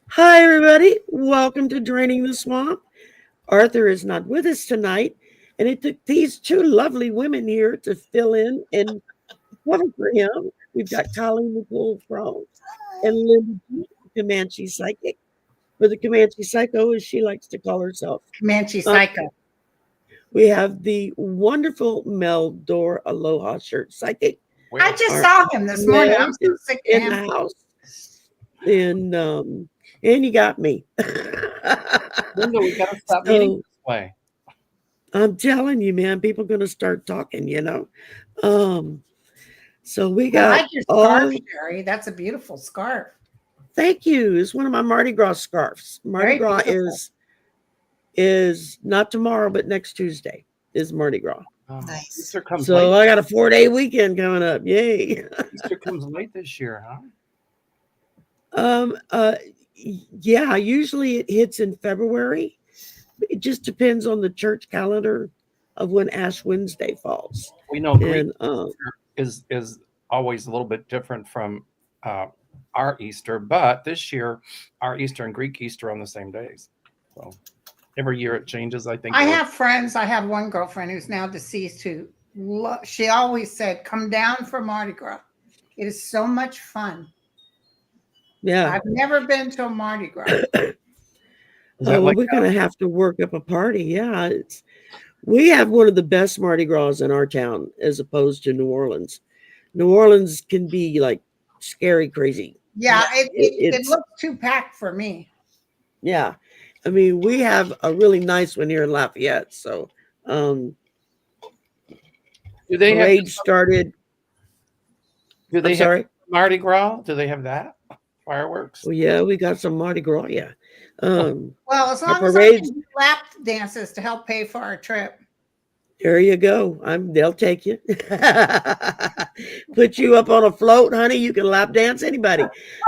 Hi, everybody. Welcome to Draining the Swamp. Arthur is not with us tonight, and it took these two lovely women here to fill in and cover for him. We've got Colleen the Cool Crone and Linda the Comanche Psychic, or the Comanche Psycho, as she likes to call herself. Comanche Psycho. We have the wonderful Mel Dor Aloha Shirt Psychic. I just saw him this morning. I'm so sick of in him. the house. And you got me. Linda, we gotta stop meeting this way. I'm telling you, man, people are gonna start talking, you know. So we got I like your scarf, Shari. That's a beautiful scarf. Thank you. It's one of my Mardi Gras scarves. Mardi Gras is not tomorrow, but next Tuesday is Mardi Gras. Nice. Easter comes so late. I got a 4-day weekend coming up. Yay. Easter comes late this year, huh? Yeah, usually it hits in February. It just depends on the church calendar of when Ash Wednesday falls. We know Greek and, is always a little bit different from our Easter, but this year our Easter and Greek Easter are on the same days. So every year it changes, I think. I have friends. I have one girlfriend who's now deceased who she always said, come down for Mardi Gras. It is so much fun. Yeah. I've never been to a Mardi Gras. Well, we're going to have to work up a party. Yeah. We have one of the best Mardi Gras in our town as opposed to New Orleans. New Orleans can be like scary, crazy. Yeah, it looks too packed for me. Yeah. I mean, we have a really nice one here in Lafayette. So do they parade started. Do they sorry? have Mardi Gras? Do they have that? Fireworks? Well, yeah, we got some Mardi Gras, yeah. Well, as long as I can do lap dances to help pay for our trip. There you go. They'll take you. Put you up on a float, honey. You can lap dance anybody.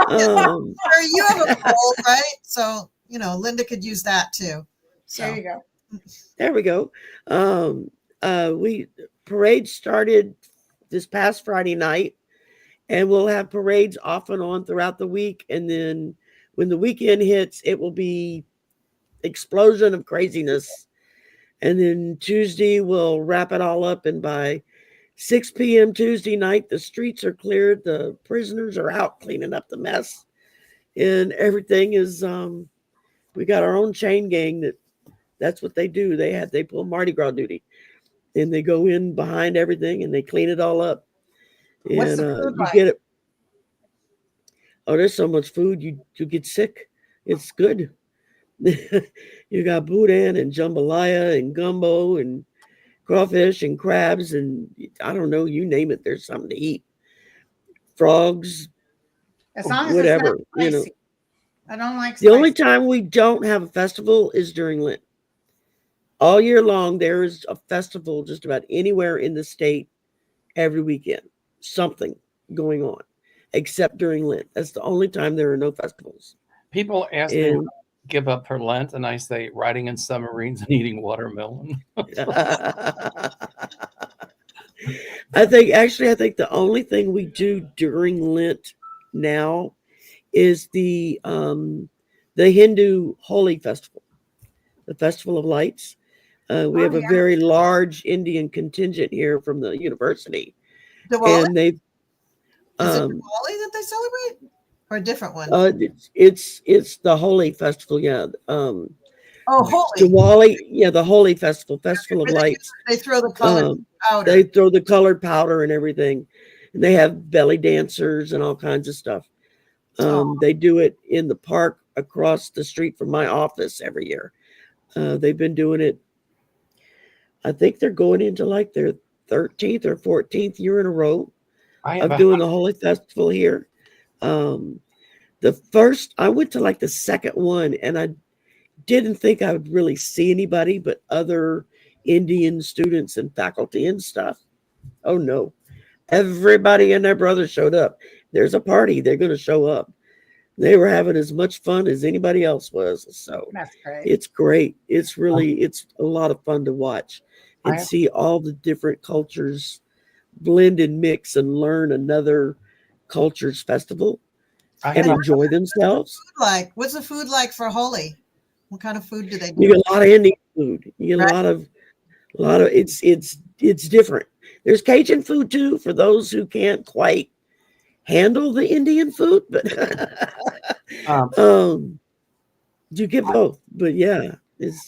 You have a pole, right? So, you know, Linda could use that too. So. There you go. There we go. Parade started this past Friday night, and we'll have parades off and on throughout the week. And then when the weekend hits, it will be explosion of craziness. And then Tuesday, we'll wrap it all up. And by 6 p.m. Tuesday night, the streets are cleared. The prisoners are out cleaning up the mess. And everything is, we got our own chain gang that's what they do. They pull Mardi Gras duty. And they go in behind everything and they clean it all up. What's And the food you like? get it. Oh, there's so much food. You get sick. It's good. You got boudin and jambalaya and gumbo and crawfish and crabs and I don't know, you name it. There's something to eat. Frogs, As long as whatever. it's not You know, spicy. I don't like the spicy. only time we don't have a festival is during Lent. All year long, there is a festival just about anywhere in the state every weekend. Something going on, except during Lent. That's the only time there are no festivals. People ask me to give up for Lent, and I say riding in submarines and eating watermelon. I think the only thing we do during Lent now is the Hindu Holi Festival, the Festival of Lights. We have a very large Indian contingent here from the university. Diwali? And they've Is it Diwali that they celebrate, or a different one? It's the Holi Festival, yeah. Holi. Diwali, yeah, the Holi Festival of Lights. They throw the colored powder. They throw the colored powder and everything, and they have belly dancers and all kinds of stuff. They do it in the park across the street from my office every year. They've been doing it. I think they're going into like their 13th or 14th year in a row of doing the Holi Festival here. I went to like the second one, and I didn't think I would really see anybody but other Indian students and faculty and stuff. Oh no, everybody and their brother showed up. There's a party, they're going to show up. They were having as much fun as anybody else was. So That's great. It's great. It's a lot of fun to watch. and see all the different cultures blend and mix and learn another culture's festival and enjoy themselves. Like, what's the food like for Holi? What kind of food do they do? You get a lot of Indian food. You get a lot of it's different. There's Cajun food too for those who can't quite handle the Indian food, but you get both. But yeah,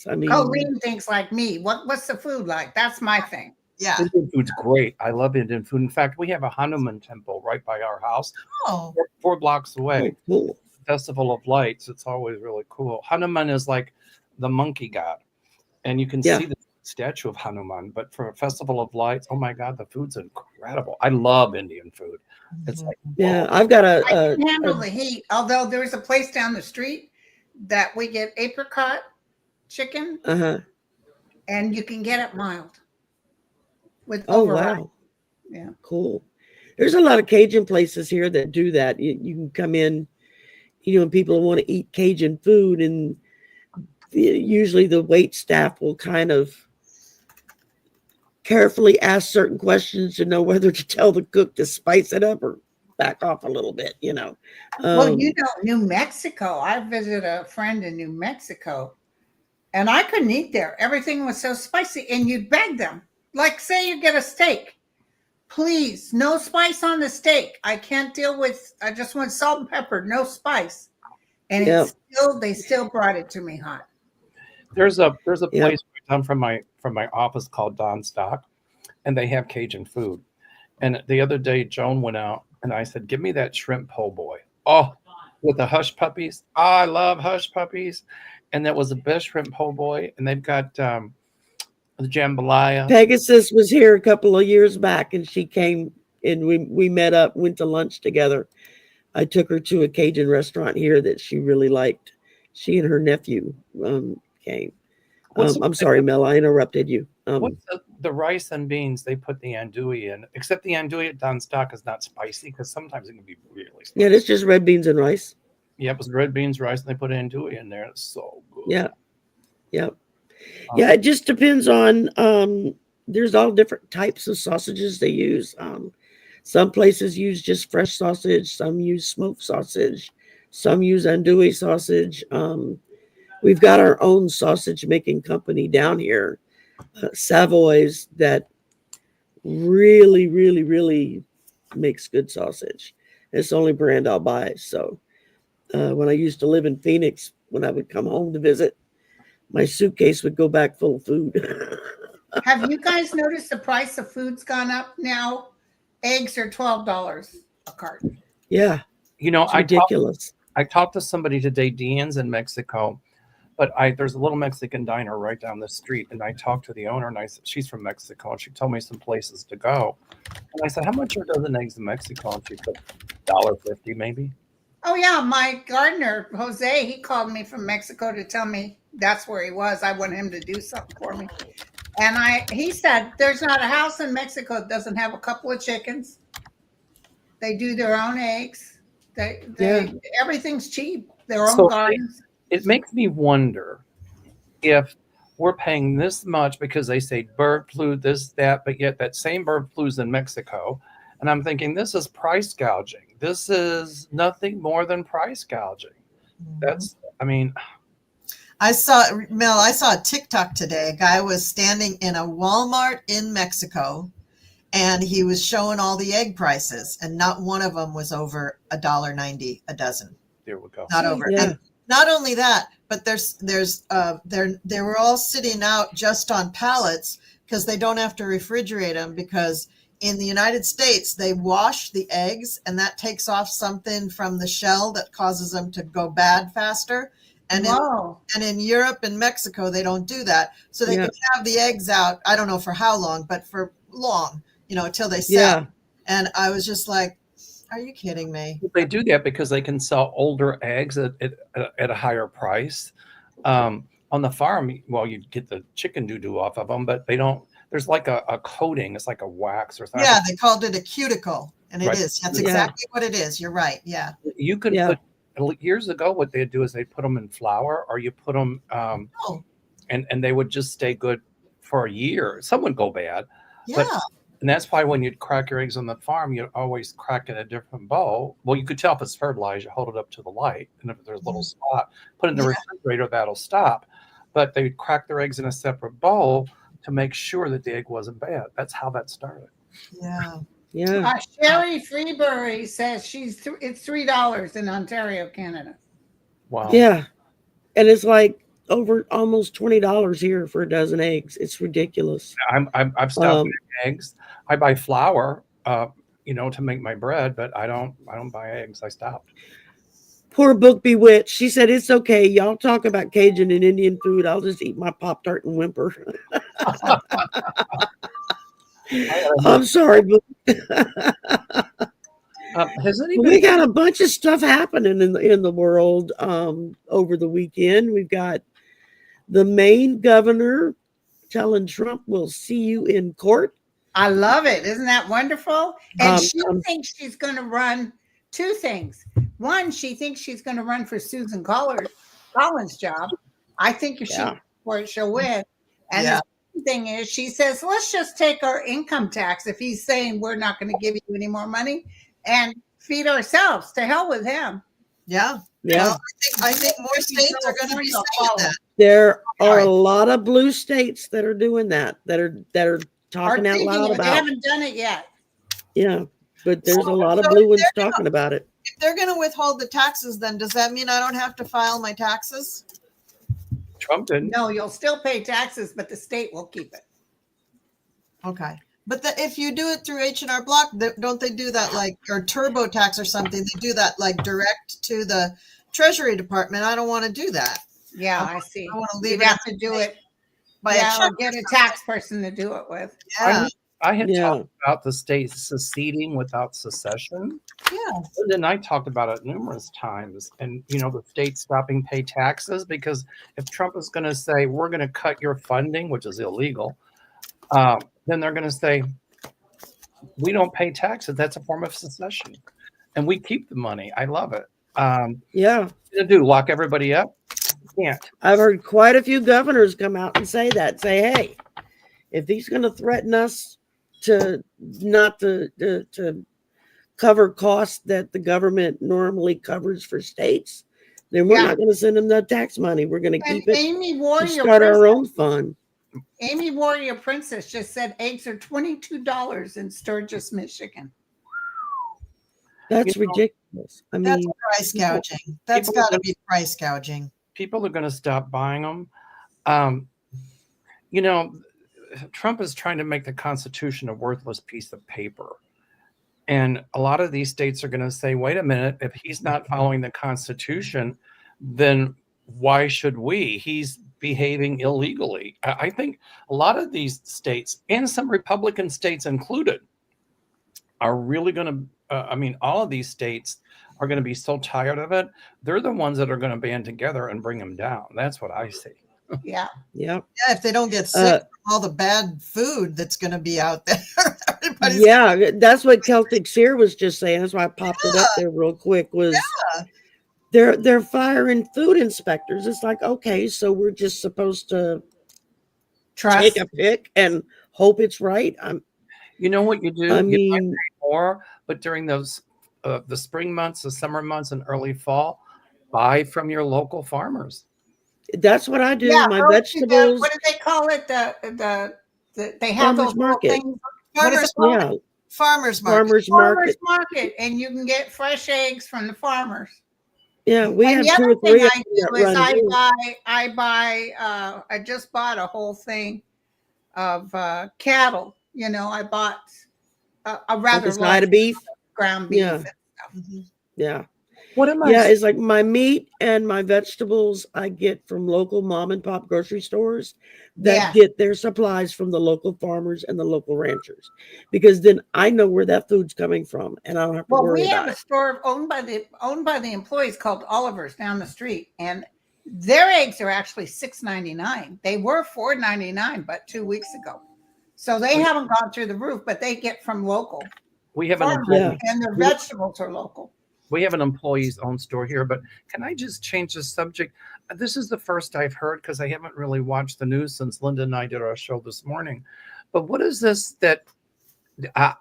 Colleen thinks like me. What's the food like? That's my thing. Yeah. Indian food's great. I love Indian food. In fact, we have a Hanuman temple right by our house, four blocks away. Oh, cool. Festival of Lights. It's always really cool. Hanuman is like the monkey god, and you can see the statue of Hanuman. But for a Festival of Lights, oh my God, the food's incredible. I love Indian food. It's like I've got I can handle the heat. Although there's a place down the street that we get apricot chicken, and you can get it mild. Wow. Yeah. Cool. There's a lot of Cajun places here that do that. You can come in, and people want to eat Cajun food, and usually the wait staff will kind of carefully ask certain questions to know whether to tell the cook to spice it up or back off a little bit, Well, New Mexico. I visited a friend in New Mexico, and I couldn't eat there. Everything was so spicy, and you'd beg them. Like, say you get a steak, please, no spice on the steak. I can't deal with, I just want salt and pepper, no spice. And they still brought it to me hot. There's a place down from my office called Don Stock, and they have Cajun food. And the other day, Joan went out, and I said, "Give me that shrimp po' boy." Oh, with the hush puppies. Oh, I love hush puppies. And that was the best shrimp po' boy. And they've got the jambalaya. Pegasus was here a couple of years back, and she came, and we met up, went to lunch together. I took her to a Cajun restaurant here that she really liked. She and her nephew came. I'm sorry, Mel, I interrupted you. What's the rice and beans they put the andouille in? Except the andouille at Don Stock is not spicy, because sometimes it can be really spicy. Yeah, it's just red beans and rice. Yeah, it was red beans, rice, and they put andouille in there. It's so good. Yeah. Yeah, it just depends on, there's all different types of sausages they use. Some places use just fresh sausage. Some use smoked sausage. Some use andouille sausage. We've got our own sausage making company down here, Savoy's, that really, really, really makes good sausage. It's the only brand I'll buy. So when I used to live in Phoenix, when I would come home to visit, my suitcase would go back full of food. Have you guys noticed the price of food's gone up now? Eggs are $12 a carton. Yeah. It's ridiculous. I talked to somebody today, Deanne's in Mexico, but there's a little Mexican diner right down the street, and I talked to the owner, and I said, she's from Mexico, and she told me some places to go. And I said, how much are a dozen eggs in Mexico? And she said, $1.50 maybe. Oh yeah, my gardener, Jose, he called me from Mexico to tell me that's where he was. I want him to do something for me. And he said, there's not a house in Mexico that doesn't have a couple of chickens. They do their own eggs. Everything's cheap. Their own gardens. It makes me wonder if we're paying this much because they say bird flu, this, that, but yet that same bird flu's in Mexico. And I'm thinking, this is price gouging. This is nothing more than price gouging. I saw a TikTok today. A guy was standing in a Walmart in Mexico, and he was showing all the egg prices, and not one of them was over $1.90 a dozen. There we go. Not over. Yeah. And not only that, but they were all sitting out just on pallets because they don't have to refrigerate them, because in the United States, they wash the eggs, and that takes off something from the shell that causes them to go bad faster. And in Europe and Mexico, they don't do that. So they can have the eggs out, I don't know for how long, but for long, until they sell. Yeah. And I was just like, are you kidding me? They do that because they can sell older eggs at a higher price. On the farm, you get the chicken doo-doo off of them, but they don't. There's like a coating. It's like a wax or something. Yeah, they called it a cuticle, and it is. That's exactly what it is. You're right. Yeah. You could put, years ago, what they'd do is they'd put them in flour, or you put them, and they would just stay good for a year. Some would go bad. Yeah. And that's why when you'd crack your eggs on the farm, you'd always crack in a different bowl. Well, you could tell if it's fertilized, you hold it up to the light. And if there's a little spot, put it in the refrigerator, that'll stop. But they'd crack their eggs in a separate bowl to make sure that the egg wasn't bad. That's how that started. Yeah. Yeah. Shari Freebury says it's $3 in Ontario, Canada. Wow. Yeah. And it's like over almost $20 here for a dozen eggs. It's ridiculous. I've stopped buying eggs. I buy flour, to make my bread, but I don't buy eggs. I stopped. Poor Book Bewitched. She said, it's okay. Y'all talk about Cajun and Indian food. I'll just eat my Pop-Tart and whimper. I'm sorry, but we got a bunch of stuff happening in the world over the weekend. We've got the Maine governor telling Trump, we'll see you in court. I love it. Isn't that wonderful? And she thinks she's going to run two things. One, she thinks she's going to run for Susan Collins' job. I think if she'll win. And the second thing is, she says, let's just take our income tax if he's saying we're not going to give you any more money and feed ourselves. To hell with him. Yeah. Yeah. Well, I think more states are going to be saying that. There are a lot of blue states that are doing that are talking out loud about it. They haven't done it yet. Yeah, but there's a lot of blue ones talking about it. If they're going to withhold the taxes, then does that mean I don't have to file my taxes? Trump didn't. No, you'll still pay taxes, but the state will keep it. Okay. But if you do it through H&R Block, don't they do that or TurboTax or something? They do that direct to the Treasury Department. I don't want to do that. Yeah, I see. I want to leave You'd it have to do it by a check. Get a tax person to do it with. Yeah. I had talked about the states seceding without secession. Yeah. And then I talked about it numerous times. And, the states stopping pay taxes, because if Trump is going to say, we're going to cut your funding, which is illegal, then they're going to say, we don't pay taxes. That's a form of secession. And we keep the money. I love it. Lock everybody up? Can't. I've heard quite a few governors come out and say, hey, if he's going to threaten us to not to cover costs that the government normally covers for states, then we're not going to send him the tax money. We're going to keep it and start our own fund. Amy Warrior Princess just said eggs are $22 in Sturgis, Michigan. That's ridiculous. I mean, that's price gouging. That's got to be price gouging. People are going to stop buying them. Trump is trying to make the Constitution a worthless piece of paper. And a lot of these states are going to say, wait a minute, if he's not following the Constitution, then why should we? He's behaving illegally. I think a lot of these states, and some Republican states included, are really going to, all of these states are going to be so tired of it. They're the ones that are going to band together and bring him down. That's what I see. Yeah. Yeah. If they don't get sick from all the bad food that's going to be out there. That's what Celtic Sear was just saying. That's why I popped it up there real quick. They're firing food inspectors. It's like, okay, so we're just supposed to take a pick and hope it's right. You know what you do? I you might mean, pay more, but during those the spring months, the summer months, and early fall, buy from your local farmers. That's what I do. My vegetables. What do they call it? They have those market. Things. Farmers market, and you can get fresh eggs from the farmers. Yeah, we and have the 2 or 3. I just bought a whole thing of cattle. I bought a rather side of beef, ground beef. And stuff. Mm-hmm. Yeah. What am I? Yeah, it's like my meat and my vegetables I get from local mom and pop grocery stores that get their supplies from the local farmers and the local ranchers, because then I know where that food's coming from and I don't have to worry about it. We have a store owned by the employees called Oliver's down the street, and their eggs are actually $6.99. They were $4.99, but 2 weeks ago. So they haven't gone through the roof, but they get from local. We have and their vegetables are local. We have an employee's own store here, but can I just change the subject? this is the first I've heard because I haven't really watched the news since Linda and I did our show this morning. But what is this that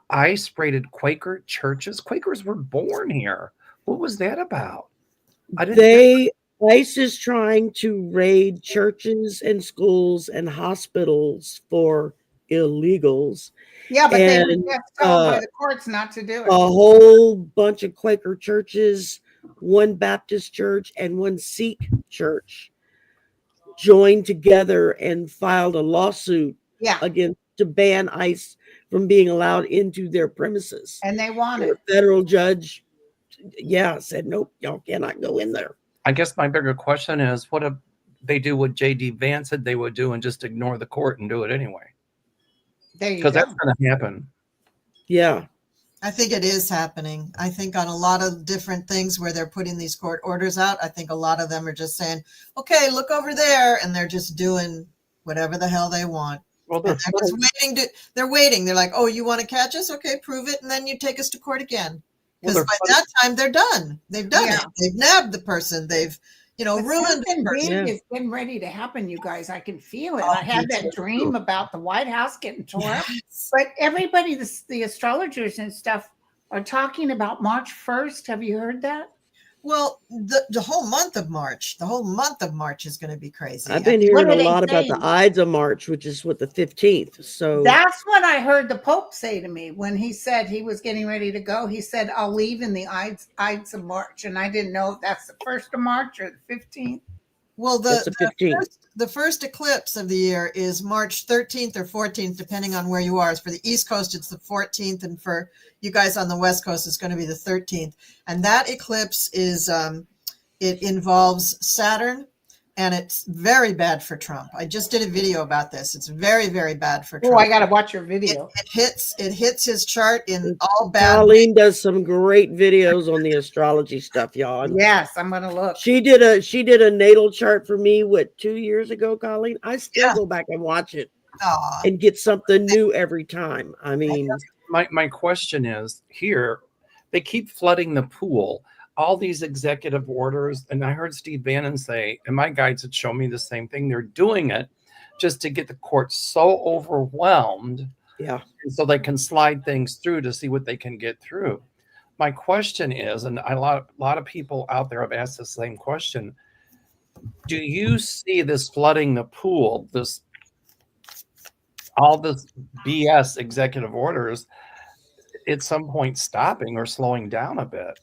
ICE raided Quaker churches? Quakers were born here. What was that about? ICE is trying to raid churches and schools and hospitals for illegals. Yeah, but they were And, just told by the courts not to do it. A whole bunch of Quaker churches, one Baptist church, and one Sikh church joined together and filed a lawsuit against to ban ICE from being allowed into their premises. And they wanted. The federal judge, said, nope, y'all cannot go in there. I guess my bigger question is, what if they do what J.D. Vance said they would do and just ignore the court and do it anyway? Because that's going to happen. Yeah. I think it is happening. I think on a lot of different things where they're putting these court orders out, I think a lot of them are just saying, okay, look over there. And they're just doing whatever the hell they want. Well, they're just waiting. They're waiting. They're like, oh, you want to catch us? Okay, prove it. And then you take us to court again. Because by that time they're done. They've done it. They've nabbed the person. They've, ruined the person. It's been ready to happen, you guys. I can feel it. I had that dream about the White House getting torn up. But everybody, the astrologers and stuff, are talking about March 1st. Have you heard that? Well, the whole month of March, is going to be crazy. I've been hearing a lot about the Ides of March, which is the 15th. So that's what I heard the Pope say to me when he said he was getting ready to go. He said, I'll leave in the Ides of March. And I didn't know if that's the 1st of March or the 15th. Well, the first eclipse of the year is March 13th or 14th, depending on where you are. For the East Coast, it's the 14th. And for you guys on the West Coast, it's going to be the 13th. And that eclipse is, it involves Saturn, and it's very bad for Trump. I just did a video about this. It's very, very bad for Trump. Oh, I got to watch your video. It hits his chart in all bad. Colleen does some great videos on the astrology stuff, y'all. Yes, I'm going to look. She did a natal chart for me, 2 years ago, Colleen? I still go back and watch it and get something new every time. I mean, my question is here, they keep flooding the pool. All these executive orders, and I heard Steve Bannon say, and my guides had shown me the same thing. They're doing it just to get the court so overwhelmed, and so they can slide things through to see what they can get through. My question is, and a lot of people out there have asked the same question: do you see this flooding the pool, all this BS executive orders, at some point stopping or slowing down a bit?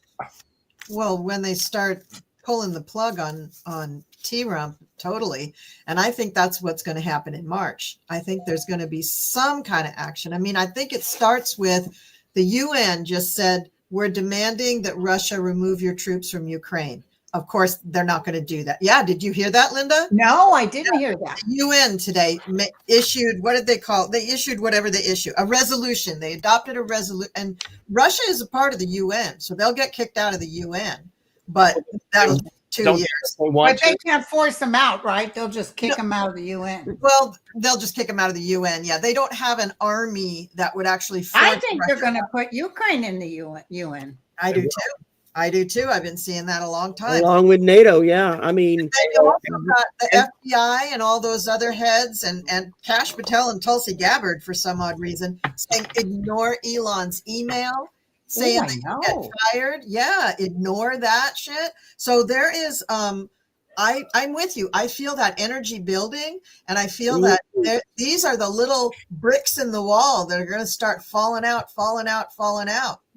Well, when they start pulling the plug on T-Rump, totally. And I think that's what's going to happen in March. I think there's going to be some kind of action. I mean, I think it starts with the UN just said, we're demanding that Russia remove your troops from Ukraine. Of course, they're not going to do that. Yeah. Did you hear that, Linda? No, I didn't hear that. The UN today issued, what did they call it? They issued whatever they issue, a resolution. They adopted a resolution. And Russia is a part of the UN, so they'll get kicked out of the UN. But that'll be 2 years. But they can't force them out, right? They'll just kick them out of the UN. Well, they'll just kick them out of the UN. Yeah, they don't have an army that would actually force I think they're going to put Ukraine in the UN. I do too. I've been seeing that a long time. Along with NATO, yeah. I mean, they also got the FBI and all those other heads and Kash Patel and Tulsi Gabbard, for some odd reason, saying ignore Elon's email, saying that you get fired. Yeah, ignore that shit. So there is, I'm with you. I feel that energy building, and I feel that these are the little bricks in the wall that are going to start falling out.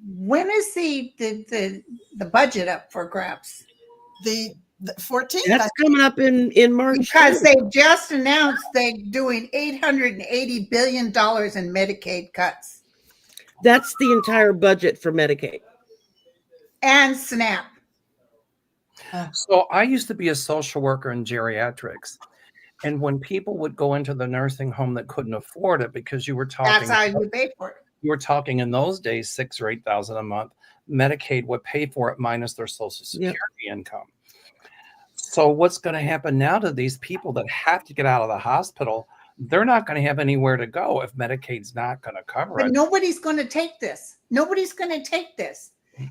When is the budget up for grabs? The 14th. That's coming up in March. Because they just announced they're doing $880 billion in Medicaid cuts. That's the entire budget for Medicaid. And SNAP. So I used to be a social worker in geriatrics. And when people would go into the nursing home that couldn't afford it, because you were talking. That's how you pay for it. You were talking in those days, $6,000 or $8,000 a month. Medicaid would pay for it minus their Social Security income. So what's going to happen now to these people that have to get out of the hospital? They're not going to have anywhere to go if Medicaid's not going to cover it. Nobody's going to take this.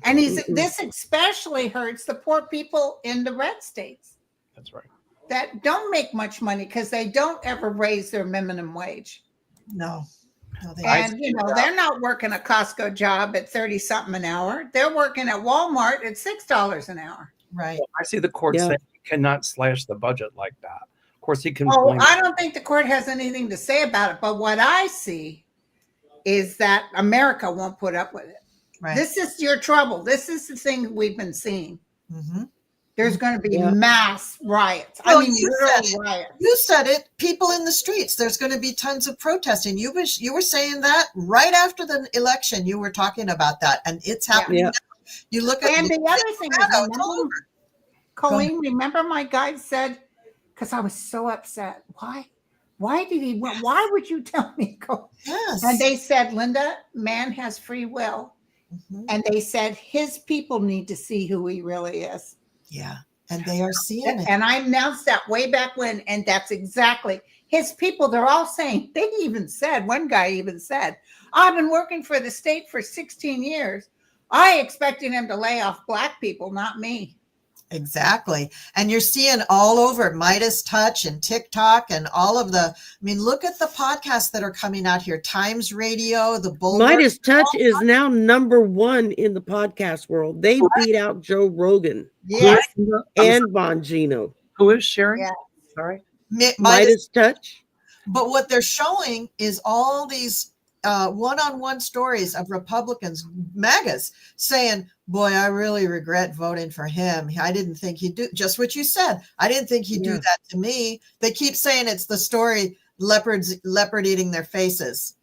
And this especially hurts the poor people in the red states. That's right. that don't make much money because they don't ever raise their minimum wage. No, they And they're not working a Costco job at 30 something an hour. They're working at Walmart at $6 an hour. right. I see the court saying he cannot slash the budget like that. Of course, he can. I don't think the court has anything to say about it. But what I see is that America won't put up with it. Right. This is your trouble. This is the thing we've been seeing. Mm-hmm. There's going to be mass riots. Well, I mean, literal riots. You said it. People in the streets. There's going to be tons of protesting. You were saying that right after the election. You were talking about that, and it's happening. Yeah. You look at and the other thing is, Colleen, remember my guy said, because I was so upset. Why did he? Why would you tell me go? Yes. And they said, Linda, man has free will, and they said his people need to see who he really is. Yeah, and they are seeing it. And I announced that way back when, and that's exactly his people. They're all saying, they even said, one guy even said, I've been working for the state for 16 years. I expected him to lay off Black people, not me. Exactly. And you're seeing all over Midas Touch and TikTok and all of look at the podcasts that are coming out here. Times Radio, the Bulwark. Midas Touch is now #1 in the podcast world. They beat out Joe Rogan and Bongino. Who is Shari? Yeah. Sorry. Midas Touch. But what they're showing is all these one-on-one stories of Republicans, MAGAs, saying, boy, I really regret voting for him. I didn't think he'd do just what you said. I didn't think he'd do that to me. They keep saying it's the story, leopard eating their faces,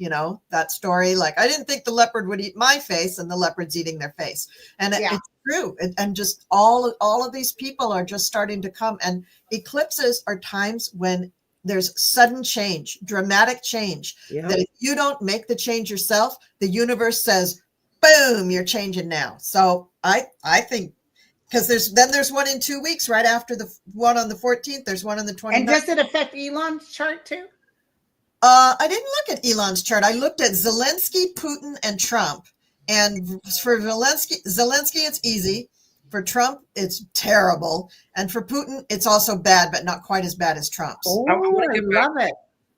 that story. Like, I didn't think the leopard would eat my face, and the leopard's eating their face. And it's true. And just all of these people are just starting to come. And eclipses are times when there's sudden change, dramatic change, that if you don't make the change yourself, the universe says, boom, you're changing now. So I think, because there's one in 2 weeks, right after the one on the 14th, there's one on the 29th. And does it affect Elon's chart too? I didn't look at Elon's chart. I looked at Zelensky, Putin, and Trump. And for Zelensky, it's easy. For Trump, it's terrible. And for Putin, it's also bad, but not quite as bad as Trump's. Oh, I love it.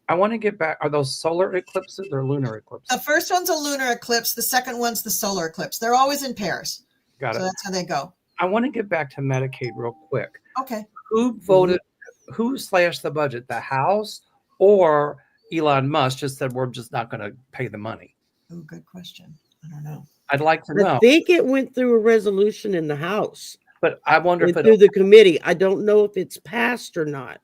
I want to get back. Are those solar eclipses or lunar eclipses? The first one's a lunar eclipse. The second one's the solar eclipse. They're always in pairs. Got it. So that's how they go. I want to get back to Medicaid real quick. Okay. Who voted? Who slashed the budget? The House or Elon Musk just said, we're just not going to pay the money? Oh, good question. I don't know. I'd like to know. I think it went through a resolution in the House. But I wonder if through the committee. I don't know if it's passed or not.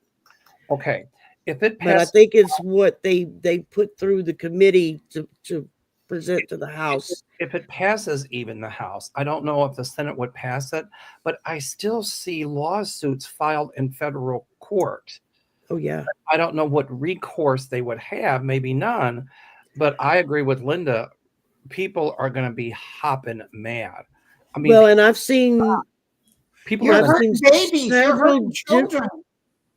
Okay. If it passed, but I think it's what they put through the committee to present to the House. If it passes even the House, I don't know if the Senate would pass it, but I still see lawsuits filed in federal court. Oh, yeah. I don't know what recourse they would have, maybe none, but I agree with Linda. People are going to be hopping mad. I mean, well, and I've seen people you're are hurting babies, you're hurting children.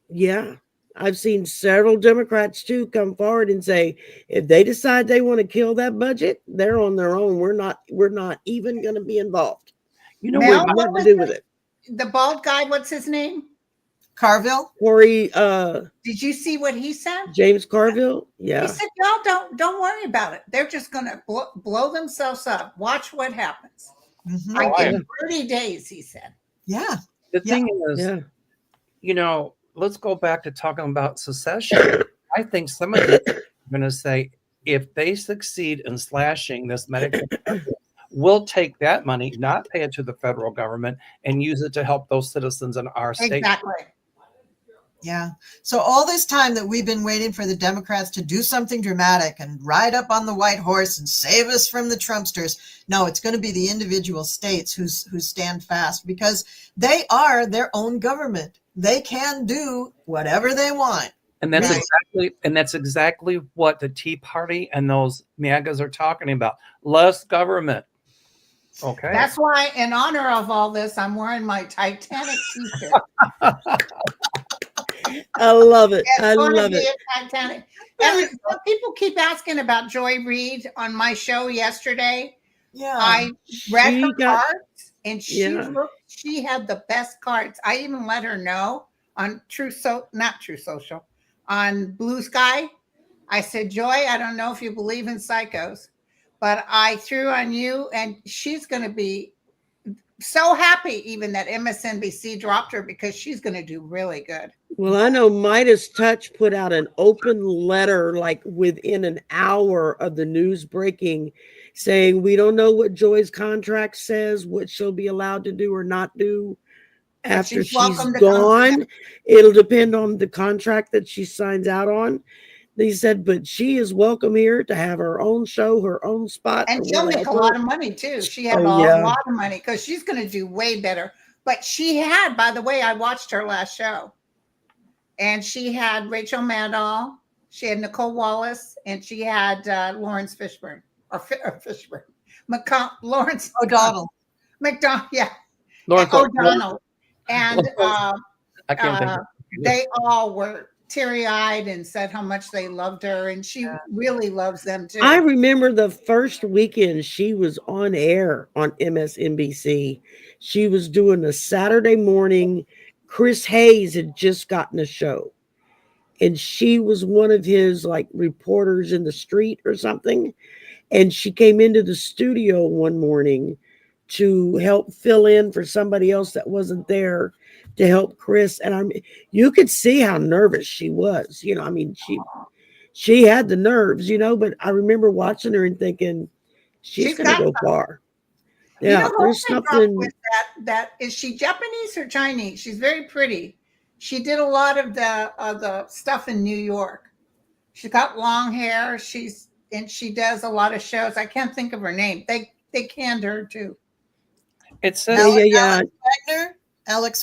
Yeah. I've seen several Democrats too come forward and say, if they decide they want to kill that budget, they're on their own. We're not even going to be involved. You know, what to do with it. The bald guy, what's his name? Carville. Corey. Did you see what he said? James Carville. Yeah. He said, y'all don't worry about it. They're just going to blow themselves up. Watch what happens. Mm-hmm. I give 30 days, he said. Yeah. The thing is, let's go back to talking about secession. I think some of them are going to say, if they succeed in slashing this Medicare, we'll take that money, not pay it to the federal government, and use it to help those citizens in our state. Exactly. Yeah. So all this time that we've been waiting for the Democrats to do something dramatic and ride up on the white horse and save us from the Trumpsters, no, it's going to be the individual states who stand fast, because they are their own government. They can do whatever they want. And that's exactly what the Tea Party and those MAGAs are talking about. Less government. Okay. That's why, in honor of all this, I'm wearing my Titanic t-shirt. I love it. I love it. Titanic. And people keep asking about Joy Reid on my show yesterday. Yeah. I read her cards, and she had the best cards. I even let her know on not True Social, on Blue Sky. I said, Joy, I don't know if you believe in psychos, but I threw on you, and she's going to be so happy even that MSNBC dropped her, because she's going to do really good. Well, I know Midas Touch put out an open letter like within an hour of the news breaking, saying we don't know what Joy's contract says, what she'll be allowed to do or not do after she's gone. It'll depend on the contract that she signs out on. They said, but she is welcome here to have her own show, her own spot. And she'll make a lot of money too. She had a lot of money, because she's going to do way better. But she had, by the way, I watched her last show. And she had Rachel Maddow, she had Nicole Wallace, and she had Lawrence Fishburne, Lawrence O'Donnell. McDonald, yeah. Lawrence O'Donnell. And I can't think of they all were teary-eyed and said how much they loved her, and she really loves them too. I remember the first weekend she was on air on MSNBC. She was doing a Saturday morning. Chris Hayes had just gotten a show, and she was one of his like reporters in the street or something. And she came into the studio one morning to help fill in for somebody else that wasn't there to help Chris. And you could see how nervous she was. You know, I mean, she had the nerves, you know, but I remember watching her and thinking she's going to go far. Yeah, there's something with that is she Japanese or Chinese? She's very pretty. She did a lot of the stuff in New York. She's got long hair. She does a lot of shows. I can't think of her name. They canned her too. It says Alex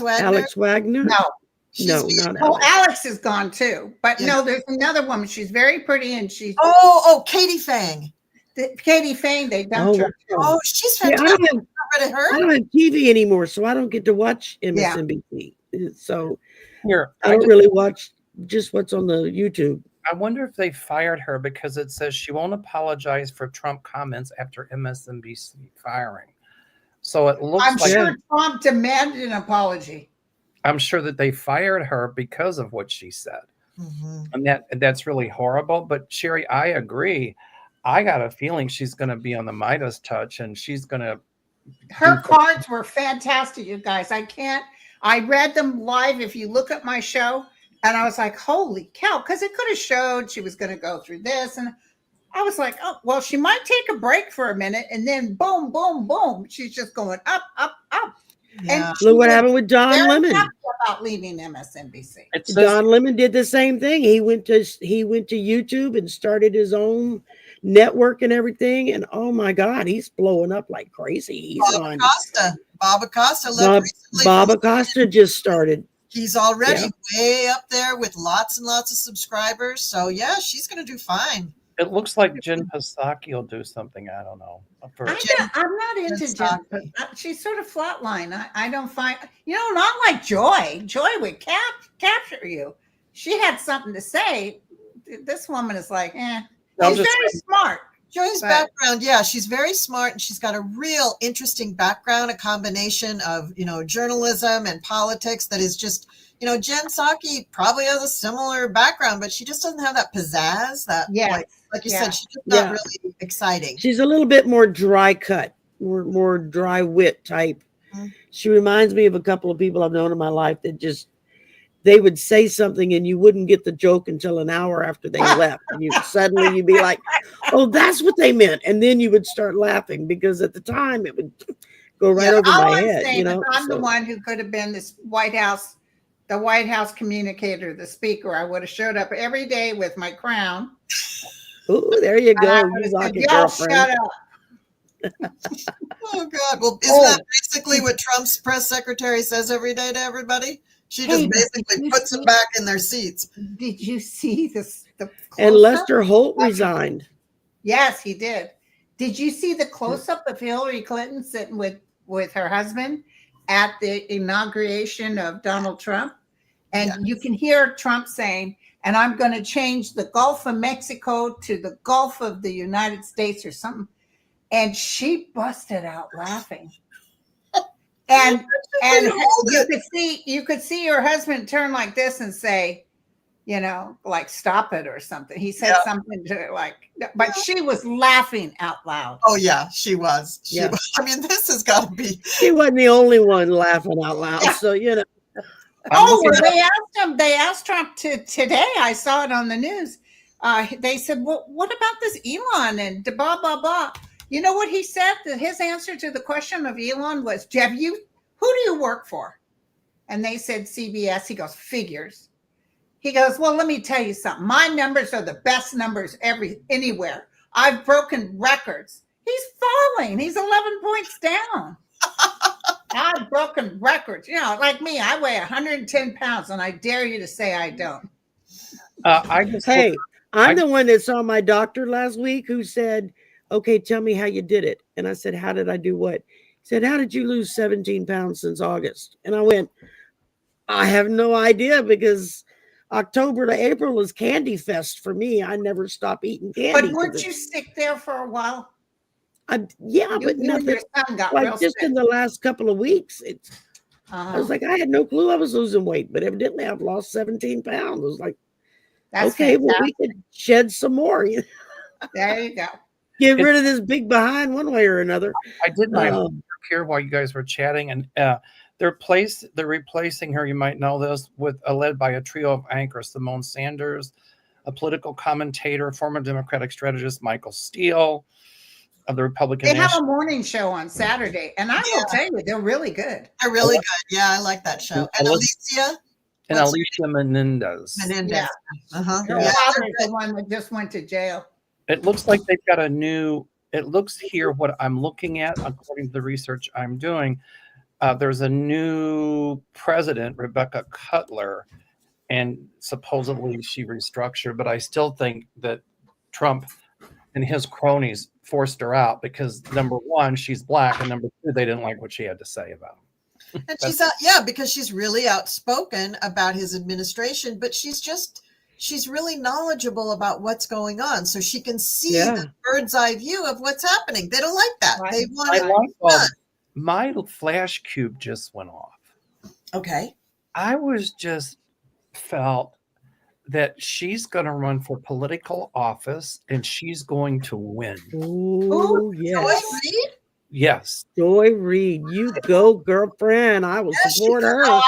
Wagner. Alex Wagner? No, not Alex. Alex. Alex is gone too. But no, there's another woman. She's very pretty, and she's Katie Fang. Katie Fang. They dumped her too. Oh, she's fantastic. I don't have TV anymore, so I don't get to watch MSNBC. So I don't really watch just what's on the YouTube. I wonder if they fired her, because it says she won't apologize for Trump comments after MSNBC firing. So it looks I'm sure Trump demanded an apology. I'm sure that they fired her because of what she said. Mm-hmm. And that's really horrible. But Shari, I agree. I got a feeling she's going to be on the Midas Touch, and she's going to. Her cards were fantastic, you guys. I read them live. If you look at my show, and I was like, holy cow, because it could have showed she was going to go through this. And I was like, oh, well, she might take a break for a minute, and then boom, boom, boom. She's just going up, up, up. Yeah. And look what happened with Don Lemon. About leaving MSNBC. Don Lemon did the same thing. He went to YouTube and started his own network and everything. And oh my God, he's blowing up like crazy. Bob Acosta. Bob Acosta just started. He's already way up there with lots and lots of subscribers. So yeah, she's going to do fine. It looks like Jen Psaki will do something. I don't know. I'm not into Jen. She's sort of flatline. I don't find, not like Joy. Joy would capture you. She had something to say. This woman is like, She's very smart. Joy's background, she's very smart, and she's got a real interesting background, a combination of, journalism and politics that is just, Jen Psaki probably has a similar background, but she just doesn't have that pizzazz, like you said, she's just not really exciting. She's a little bit more dry cut, more dry wit type. Mm-hmm. She reminds me of a couple of people I've known in my life that they would say something and you wouldn't get the joke until an hour after they left. And you'd be like, oh, that's what they meant. And then you would start laughing, because at the time it would go right over my head. I'm the one who could have been the White House communicator, the speaker. I would have showed up every day with my crown. Oh, there you go. Y'all shut up. Oh God. Well, isn't that basically what Trump's press secretary says every day to everybody? She just basically puts them back in their seats. Did you see this? And Lester Holt resigned. Yes, he did. Did you see the close-up of Hillary Clinton sitting with her husband at the inauguration of Donald Trump? And you can hear Trump saying, and I'm going to change the Gulf of Mexico to the Gulf of the United States or something. And she busted out laughing. And hold you could see your husband turn like this and say, like stop it or something. He said something to her, like, but she was laughing out loud. Oh yeah, she was. I mean, this has got to be. She wasn't the only one laughing out loud. So They asked Trump today. I saw it on the news. They said, well, what about this Elon and blah, blah, blah. You know what he said? His answer to the question of Elon was, who do you work for? And they said CBS. He goes, figures. He goes, well, let me tell you something. My numbers are the best numbers anywhere. I've broken records. He's falling. He's 11 points down. I've broken records. Like me, I weigh 110 pounds, and I dare you to say I don't. I'm the one that saw my doctor last week who said, okay, tell me how you did it. And I said, how did I do what? He said, how did you lose 17 pounds since August? And I went, I have no idea, because October to April is candy fest for me. I never stop eating candy. But weren't you sick there for a while? But nothing. Like just in the last couple of weeks, I was like, I had no clue I was losing weight, but evidently I've lost 17 pounds. I was like, that's okay, fantastic. Well, we could shed some more. There you go. Get rid of this big behind one way or another. I did my homework here while you guys were chatting, and they're replacing her. You might know this with led by a trio of anchors: Simone Sanders, a political commentator, former Democratic strategist Michael Steele of the Republican. They have a morning show on Saturday, and I will tell you, they're really good. They're really good. Yeah, I like that show. And Alicia Menendez. Yeah. Uh-huh. Her father's the one that just went to jail. It looks like they've got it looks here what I'm looking at, according to the research I'm doing. There's a new president, Rebecca Cutler, and supposedly she restructured, but I still think that Trump and his cronies forced her out because, number one, she's black, and number two, they didn't like what she had to say about him. And because she's really outspoken about his administration, but she's really knowledgeable about what's going on, so she can see the bird's eye view of what's happening. They don't like that. Right. They want my flash cube just went off. Okay. I felt that she's going to run for political office and she's going to win. Oh, yes. Joy Reid? Yes. Joy Reid, you go, girlfriend. I will support her. No,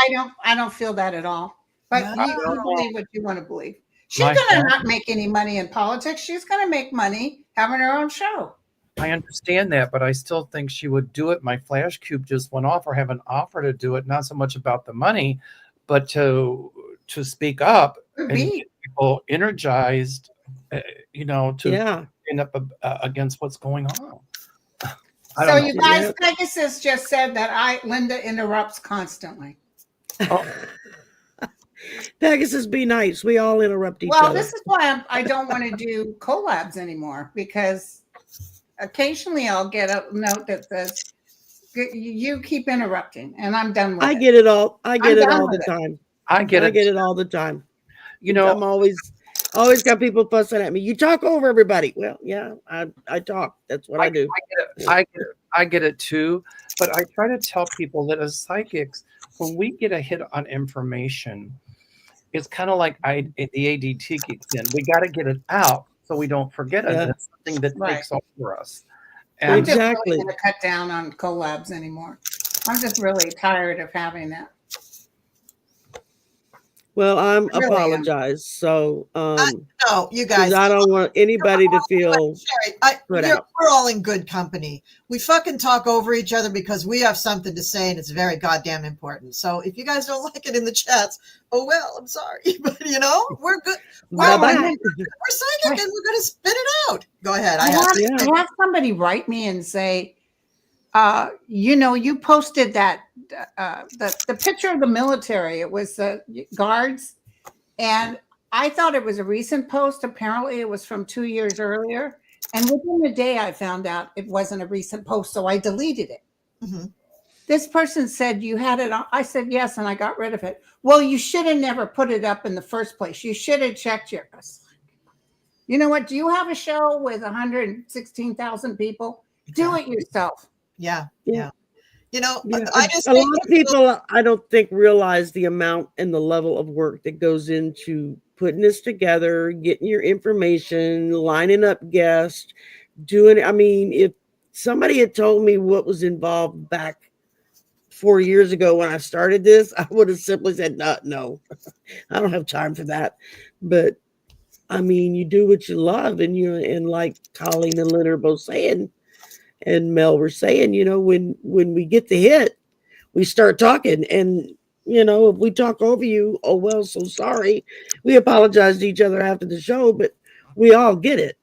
I don't feel that at all. But you believe what you want to believe. She's going to not make any money in politics. She's going to make money having her own show. I understand that, but I still think she would do it. My flash cube just went off, or have an offer to do it, not so much about the money, but to speak up and get people energized, to stand up against what's going on. So you guys, Pegasus just said that Linda interrupts constantly. Oh. Pegasus, be nice. We all interrupt each other. Well, this is why I don't want to do collabs anymore, because occasionally I'll get a note that says, you keep interrupting, and I'm done with it. I get it all. I get it all the time. I get it all the time. I'm always got people fussing at me. You talk over everybody. Well, yeah, I talk. That's what I do. I get it too. But I try to tell people that as psychics, when we get a hit on information, it's kind of like the ADT kicks in. We got to get it out so we don't forget it. It's something that takes over us. And I'm just really going to cut down on collabs anymore. I'm just really tired of having that. Well, I'm apologize. So, no, you guys, I don't want anybody to feel we're all in good company. We fucking talk over each other because we have something to say, and it's very goddamn important. So if you guys don't like it in the chats, oh well, I'm sorry, but we're good. We're psychic, and we're going to spit it out. Go ahead. I have somebody write me and say, you posted that the picture of the military. It was the guards, and I thought it was a recent post. Apparently, it was from 2 years earlier. And within a day, I found out it wasn't a recent post, so I deleted it. Mm-hmm. This person said you had it on. I said yes, and I got rid of it. Well, you should have never put it up in the first place. You should have checked yours. You know what? Do you have a show with 116,000 people? Do it yourself. Yeah. You know, Yeah, I just a think lot of people I don't think realize the amount and the level of work that goes into putting this together, getting your information, lining up guests, doing. I mean, if somebody had told me what was involved back 4 years ago when I started this, I would have simply said, no, I don't have time for that. But I mean, you do what you love, and like Colleen and Lynn are both saying, and Mel were saying, when we get the hit, we start talking, and if we talk over you, oh well, so sorry. We apologize to each other after the show, but we all get it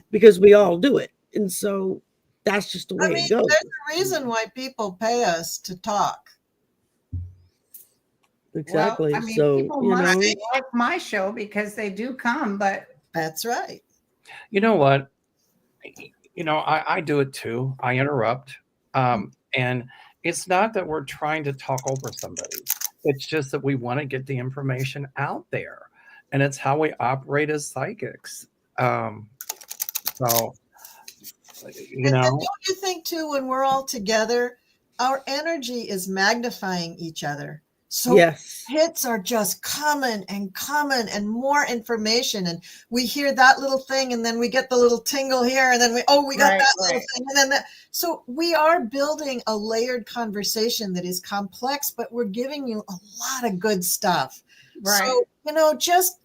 because we all do it, and so that's just the way it goes. there's a reason why people pay us to talk. Exactly. Well, I mean, So people must like my show because they do come, but that's right. You know what? I do it too. I interrupt. And it's not that we're trying to talk over somebody. It's just that we want to get the information out there. And it's how we operate as psychics. So, And don't you think too, when we're all together, our energy is magnifying each other. So yes, hits are just coming and more information. And we hear that little thing and then we get the little tingle here and then we got that little thing. And then so we are building a layered conversation that is complex, but we're giving you a lot of good stuff. Right. So, just,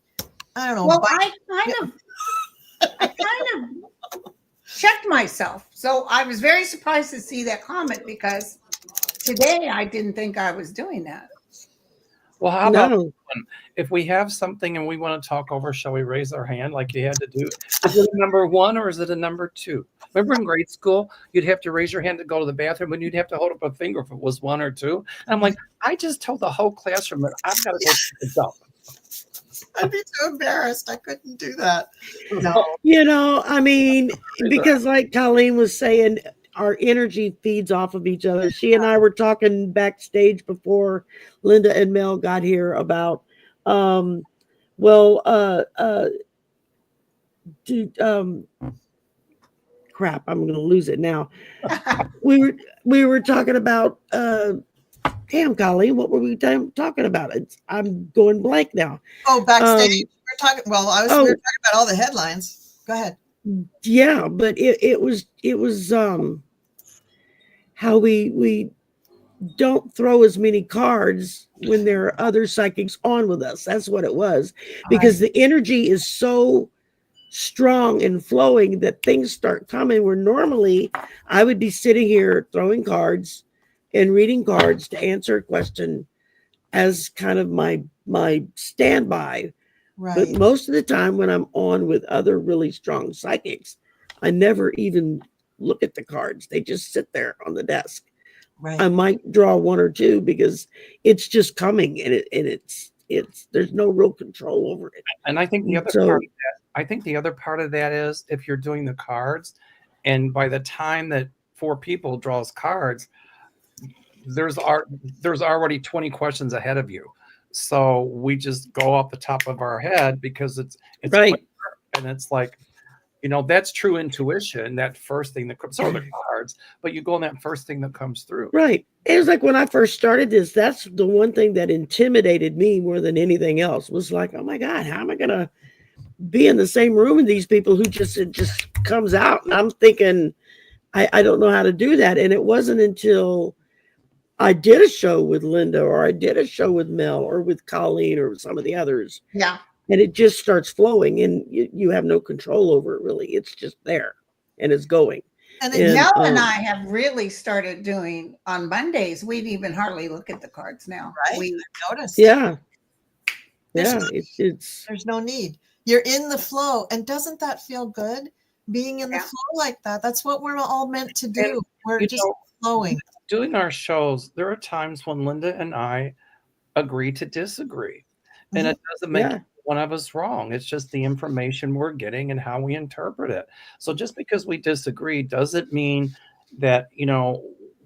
I don't know. Well, I kind of checked myself. So I was very surprised to see that comment because today I didn't think I was doing that. Well, how about if we have something and we want to talk over, shall we raise our hand like you had to do? Is it a number 1 or is it a number 2? Remember in grade school, you'd have to raise your hand to go to the bathroom and you'd have to hold up a finger if it was 1 or 2. And I'm like, I just told the whole classroom that I've got to go to the dump. I'd be too embarrassed. I couldn't do that. No. I mean, because like Colleen was saying, our energy feeds off of each other. She and I were talking backstage before Linda and Mel got here about, crap, I'm going to lose it now. we were talking about, damn, Colleen, what were we talking about? I'm going blank now. Oh, backstage. We're talking. Well, we were talking about all the headlines. Go ahead. Yeah, but it was how we don't throw as many cards when there are other psychics on with us. That's what it was, because the energy is so strong and flowing that things start coming where normally I would be sitting here throwing cards and reading cards to answer a question as kind of my standby. Right. But most of the time when I'm on with other really strong psychics, I never even look at the cards. They just sit there on the desk. Right. I might draw 1 or 2 because it's just coming and it's there's no real control over it. And I think the other part of that is if you're doing the cards and by the time that 4 people draws cards, there's already 20 questions ahead of you. So we just go off the top of our head because it's right. Quicker. And it's like, that's true intuition. That first thing that comes, so are the cards, but you go on that first thing that comes through. Right. It was like when I first started this, that's the one thing that intimidated me more than anything else was like, oh my God, how am I going to be in the same room with these people who it just comes out? And I'm thinking, I don't know how to do that. And it wasn't until I did a show with Linda or I did a show with Mel or with Colleen or some of the others. Yeah. And it just starts flowing and you have no control over it, really. It's just there and it's going. And then Mel and I have really started doing on Mondays. We'd even hardly look at the cards now. Right. We noticed. Yeah. There's There's no need. You're in the flow. And doesn't that feel good? Being in the flow like that. That's what we're all meant to do. And, we're just flowing. Doing our shows, there are times when Linda and I agree to disagree. And it doesn't make one of us wrong. It's just the information we're getting and how we interpret it. So just because we disagree doesn't mean that,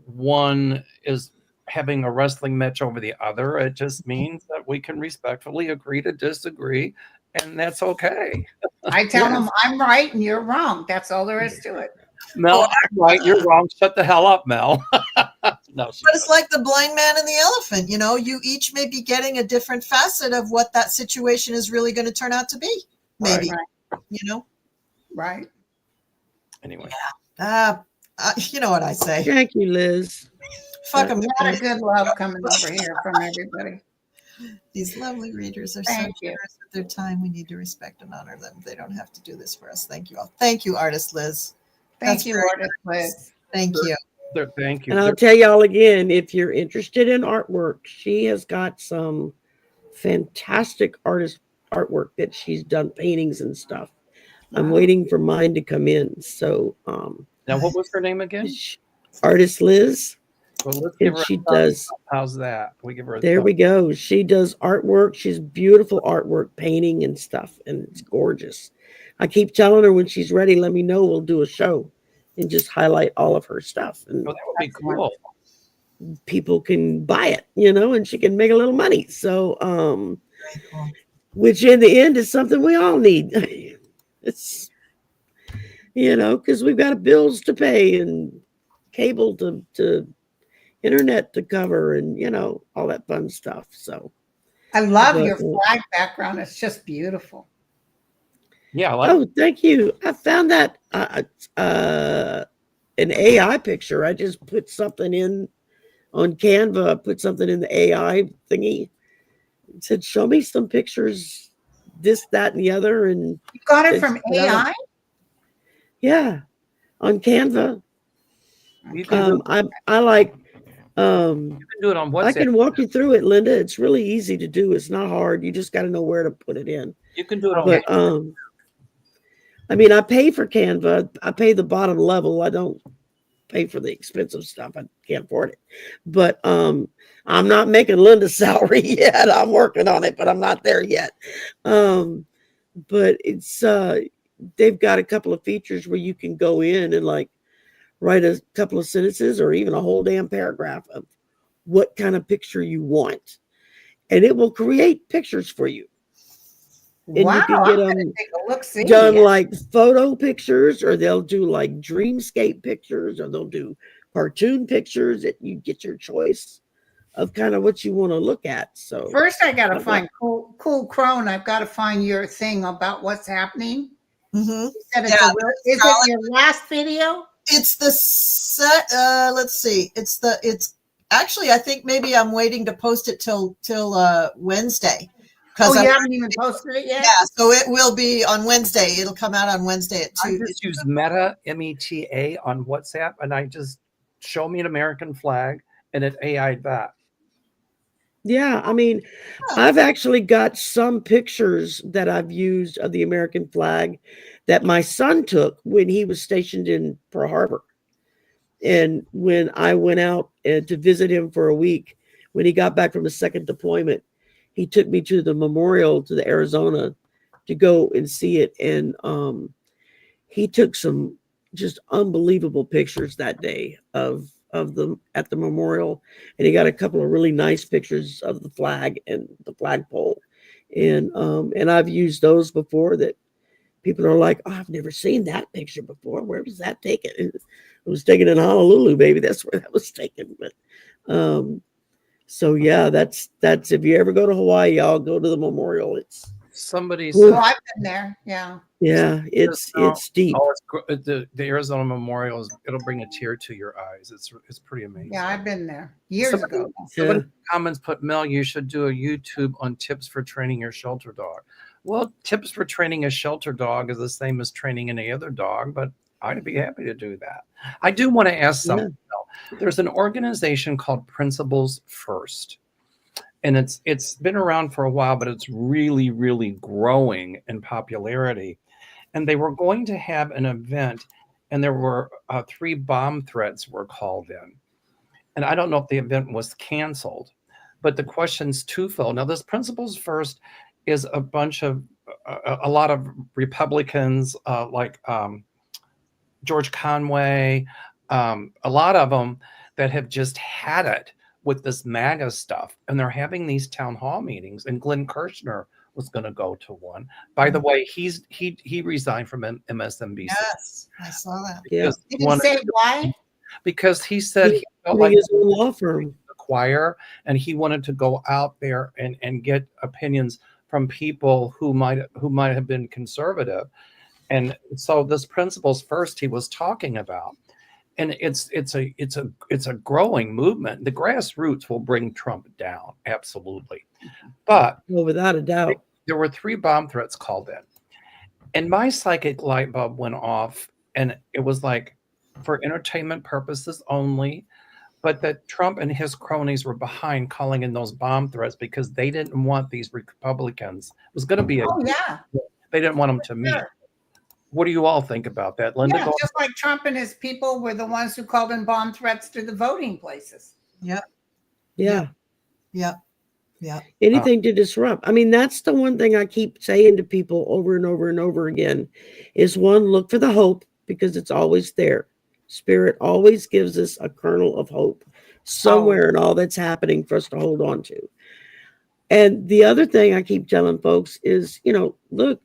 one is having a wrestling match over the other. It just means that we can respectfully agree to disagree, and that's okay. I tell them I'm right and you're wrong. That's all there is to it. Mel, I'm right, you're wrong. Shut the hell up, Mel. No, But it's like the blind man and the elephant. You know, you each may be getting a different facet of what that situation is really going to turn out to be. Maybe, Right. you know. Right. Anyway. You know what I say. Thank you, Liz. Fuck them. A lot of good love coming over here from everybody. These lovely readers are Thank so you. generous with their time. We need to respect and honor them. They don't have to do this for us. Thank you all. Thank you, artist Liz. Thank you, very artist Liz. Thank you. Thank you. And I'll tell y'all again, if you're interested in artwork, she has got some fantastic artwork that she's done, paintings and stuff. I'm Wow. waiting for mine to come in. So Now, what was her name again? artist Liz. Well, let's give And her she a thumbs does. up. How's that? We give her a There thumbs we go. She does artwork. She's beautiful artwork, painting and stuff, and it's gorgeous. I keep telling her when she's ready, let me know. We'll do a show and just highlight all of her stuff, and Oh, that would be cool. people can buy it, and she can make a little money. So, Very cool. which in the end is something we all need. It's, because we've got bills to pay and cable to internet to cover and, all that fun stuff. So I love your flag background. It's just beautiful. Yeah. I like oh, thank you. I found that an AI picture. I just put something in on Canva. I put something in the AI thingy. It said, show me some pictures, this, that, and the other. And You got it from AI? Yeah, on Canva. You can, I like. you can do it on WhatsApp. I can walk you through it, Linda. It's really easy to do. It's not hard. You just got to know where to put it in. You can do it on. But I mean, I pay for Canva. I pay the bottom level. I don't pay for the expensive stuff. I can't afford it. But I'm not making Linda's salary yet. I'm working on it, but I'm not there yet. But it's they've got a couple of features where you can go in and like write a couple of sentences or even a whole damn paragraph of what kind of picture you want, and it will create pictures for you. And wow, you can get I'm them take a look, see done it. like photo pictures, or they'll do like dreamscape pictures, or they'll do cartoon pictures. That you get your choice of kind of what you want to look at. So First, I got to find Cool Crone. I've got to find your thing about what's happening. Mm-hmm. You said it's is it your last video? It's the set. Let's see. It's actually, I think maybe I'm waiting to post it till Wednesday. Oh, you haven't even posted it yet? Yeah, so it will be on Wednesday. It'll come out on Wednesday at 2. I just use Meta, META on WhatsApp, and I just show me an American flag, and it AI'd that. yeah, I mean, I've actually got some pictures that I've used of the American flag that my son took when he was stationed in Pearl Harbor. And when I went out to visit him for a week, when he got back from his second deployment, he took me to the memorial to the Arizona to go and see it. And he took some just unbelievable pictures that day of them at the memorial. And he got a couple of really nice pictures of the flag and the flagpole. And I've used those before that people are like, oh, I've never seen that picture before. Where was that taken? It was taken in Honolulu, baby. That's where that was taken. But so yeah, that's if you ever go to Hawaii, I'll go to the memorial. It's somebody's. Oh, I've been there. Yeah. Yeah, it's deep. Oh, the Arizona Memorial it'll bring a tear to your eyes. It's pretty amazing. Yeah, I've been there years ago. Somebody in the comments put, Mel, you should do a YouTube on tips for training your shelter dog. Well, tips for training a shelter dog is the same as training any other dog, but I'd be happy to do that. I do want to ask something. Yeah. There's an organization called Principles First, and it's been around for a while, but it's really, really growing in popularity. And they were going to have an event, and there were 3 bomb threats were called in. And I don't know if the event was canceled, but the question's twofold. Now, this Principles First is a bunch of a lot of Republicans like George Conway, a lot of them that have just had it with this MAGA stuff, and they're having these town hall meetings. And Glenn Kirshner was going to go to one. By the way, he resigned from MSNBC. Yes, I saw that. Yeah. Did he say why? because he said he felt like his own law firm. the choir, and he wanted to go out there and get opinions from people who might have been conservative. And so this principles first he was talking about, and it's a growing movement. The grassroots will bring Trump down, absolutely. But Well, without a doubt. there were 3 bomb threats called in, and my psychic light bulb went off, and it was like for entertainment purposes only, but that Trump and his cronies were behind calling in those bomb threats because they didn't want these Republicans. It was going to be they didn't want them to meet. Sure. What do you all think about that, Linda? Yeah, just like Trump and his people were the ones who called in bomb threats to the voting places. Yep. Yeah. Yep. Yeah. Anything to disrupt. I mean, that's the one thing I keep saying to people over and over and over again is one, look for the hope because it's always there. Spirit always gives us a kernel of hope somewhere in all that's happening for us to hold on to. And the other thing I keep telling folks is, look,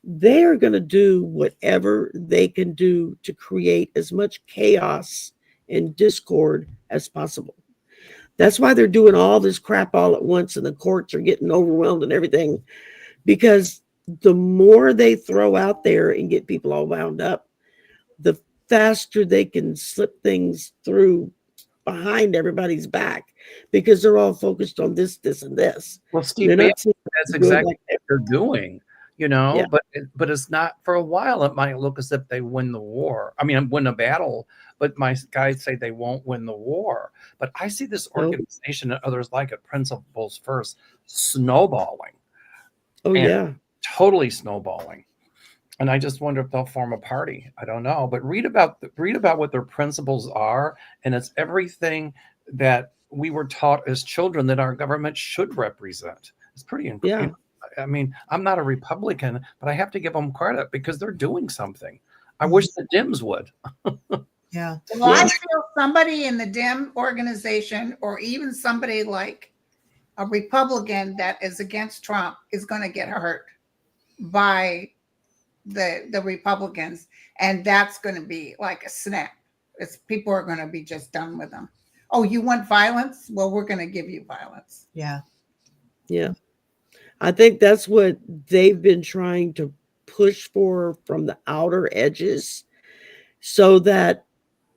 they are going to do whatever they can do to create as much chaos and discord as possible. That's why they're doing all this crap all at once and the courts are getting overwhelmed and everything, because the more they throw out there and get people all wound up, the faster they can slip things through behind everybody's back because they're all focused on this, and this. Well, Steve, that's exactly what they're doing. Yeah. But it's not. For a while it might look as if they win the war. I mean, win a battle, but my guys say they won't win the war. But I see this organization and others like it, Principles First, snowballing. Oh yeah, totally snowballing. And I just wonder if they'll form a party. I don't know. But read about what their principles are, and it's everything that we were taught as children that our government should represent. It's pretty incredible. Yeah. I mean, I'm not a Republican, but I have to give them credit because they're doing something. I wish the Dems would. Yeah. Well, I feel somebody in the Dem organization or even somebody like a Republican that is against Trump is going to get hurt by the Republicans. And that's going to be like a snap. People are going to be just done with them. Oh, you want violence? Well, we're going to give you violence. Yeah. Yeah. I think that's what they've been trying to push for from the outer edges so that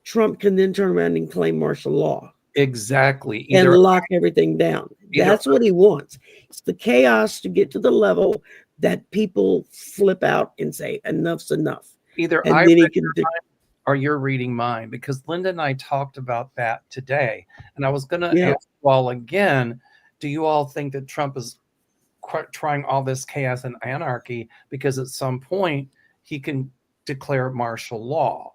Trump can then turn around and claim martial law. Exactly. And lock everything down. That's what he wants. It's the chaos to get to the level that people flip out and say, enough's enough. Either and I then read your mind or you're reading mine, because Linda and I talked about that today. And I was going to ask you all again, do you all think that Trump is trying all this chaos and anarchy because at some point he can declare martial law?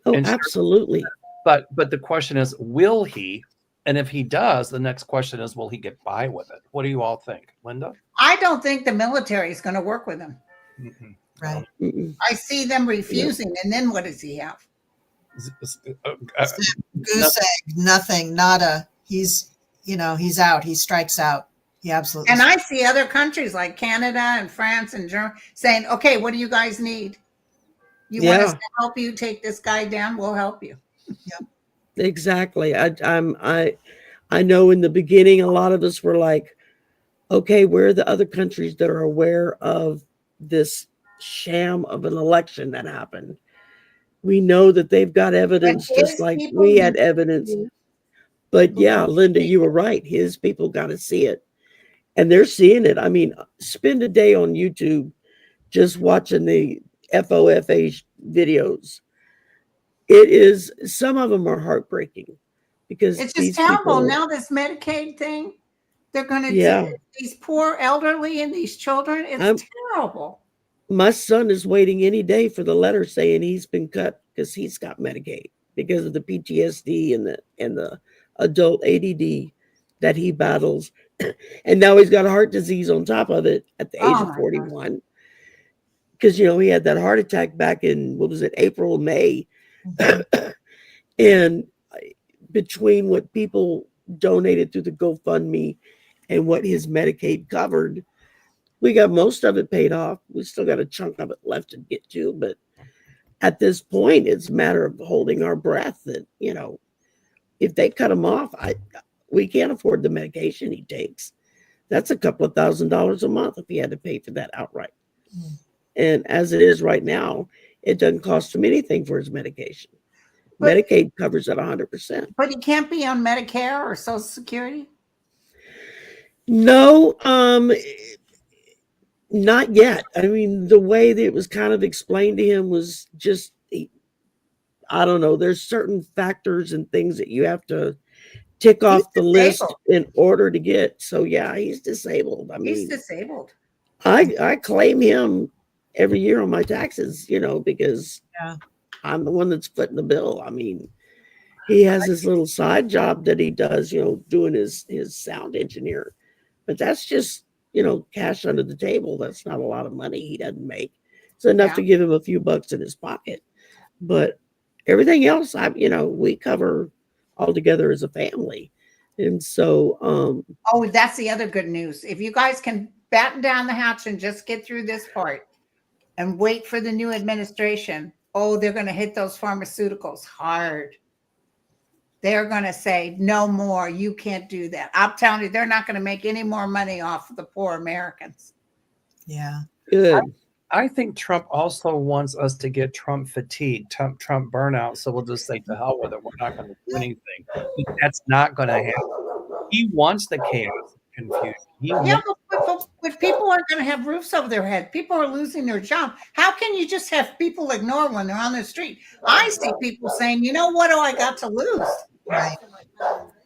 Oh, absolutely. But the question is, will he? And if he does, the next question is, will he get by with it? What do you all think, Linda? I don't think the military is going to work with him. Mm-mm. Right. Mm-mm. I see them refusing, and then what does he have? Goose egg, nothing, nada. He's out. He strikes out. He absolutely. And I see other countries like Canada and France and Germany saying, "Okay, what do you guys need? You want us to help you take this guy down? We'll help you." Yep. Exactly. I know in the beginning a lot of us were like, okay, where are the other countries that are aware of this sham of an election that happened? We know that they've got evidence just like we had evidence. But yeah, Linda, you were right. His people got to see it. And they're seeing it. I mean, spend a day on YouTube just watching the FOFA videos. It is, some of them are heartbreaking because it's just terrible. Now this Medicaid thing, they're going to do these poor elderly and these children. It's terrible. My son is waiting any day for the letter saying he's been cut because he's got Medicaid because of the PTSD and the adult ADD that he battles. And now he's got a heart disease on top of it at the age of 41. Because, he had that heart attack back in, April, May. And between what people donated through the GoFundMe and what his Medicaid covered, we got most of it paid off. We still got a chunk of it left to get to, but at this point, it's a matter of holding our breath that, if they cut him off, we can't afford the medication he takes. That's a couple of $1,000s a month if he had to pay for that outright. And as it is right now, it doesn't cost him anything for his medication. Medicaid covers it 100%. But he can't be on Medicare or Social Security? No, not yet. I mean, the way that it was kind of explained to him was just, I don't know, there's certain factors and things that you have to tick off the list in order to get. So yeah, he's disabled. I mean, he's disabled. I claim him every year on my taxes, because I'm the one that's footing the bill. I mean, he has his little side job that he does, doing his sound engineer, but that's just, cash under the table. That's not a lot of money he doesn't make. It's enough to give him a few bucks in his pocket, but everything else, we cover all together as a family. And so, oh, that's the other good news. If you guys can batten down the hatch and just get through this part and wait for the new administration, they're going to hit those pharmaceuticals hard. They're going to say, no more, you can't do that. I'm telling you, they're not going to make any more money off of the poor Americans. Yeah. Good. I think Trump also wants us to get Trump fatigue, Trump burnout. So we'll just say to hell with it. We're not going to do anything. That's not going to happen. He wants the chaos and confusion. But people aren't going to have roofs over their head. People are losing their job. How can you just have people ignore when they're on the street? I see people saying, what do I got to lose? Right.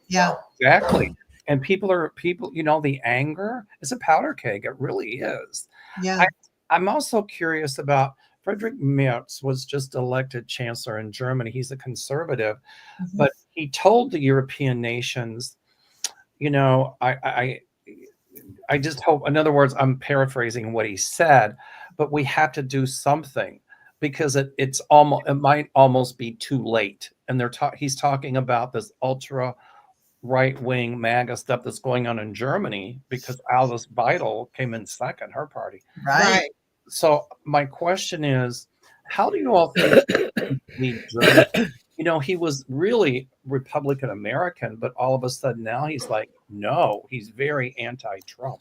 Yeah. Exactly. And people, the anger is a powder keg. It really is. Yeah. I'm also curious about Friedrich Merz was just elected chancellor in Germany. He's a conservative, but he told the European nations, I just hope, in other words, I'm paraphrasing what he said, but we have to do something because it might almost be too late. And he's talking about this ultra right-wing MAGA stuff that's going on in Germany because Alice Weidel came in second, her party. Right. So my question is, how do you all think he was really Republican American, but all of a sudden now he's like, no, he's very anti-Trump.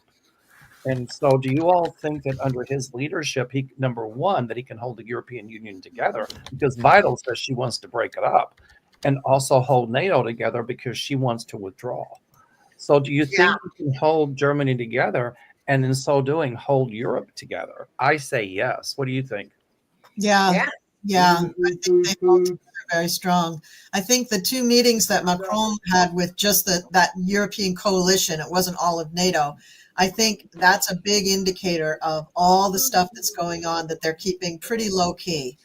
And so do you all think that under his leadership, number one, that he can hold the European Union together because Weidel says she wants to break it up, and also hold NATO together because she wants to withdraw. So do you think he can hold Germany together and in so doing hold Europe together? I say yes. What do you think? Yeah. I think they both are very strong. I think the two meetings that Macron had with just that European coalition, it wasn't all of NATO. I think that's a big indicator of all the stuff that's going on that they're keeping pretty low key.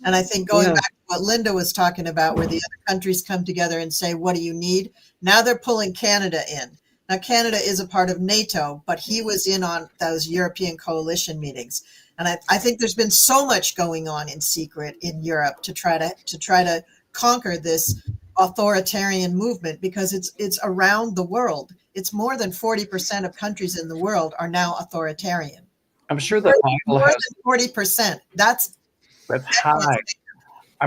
And I think going back to what Linda was talking about, where the other countries come together and say, what do you need? Now they're pulling Canada in. Now, Canada is a part of NATO, but he was in on those European coalition meetings. And I think there's been so much going on in secret in Europe to try to conquer this authoritarian movement, because it's around the world. It's more than 40% of countries in the world are now authoritarian. I'm sure that more than 40%. That's high.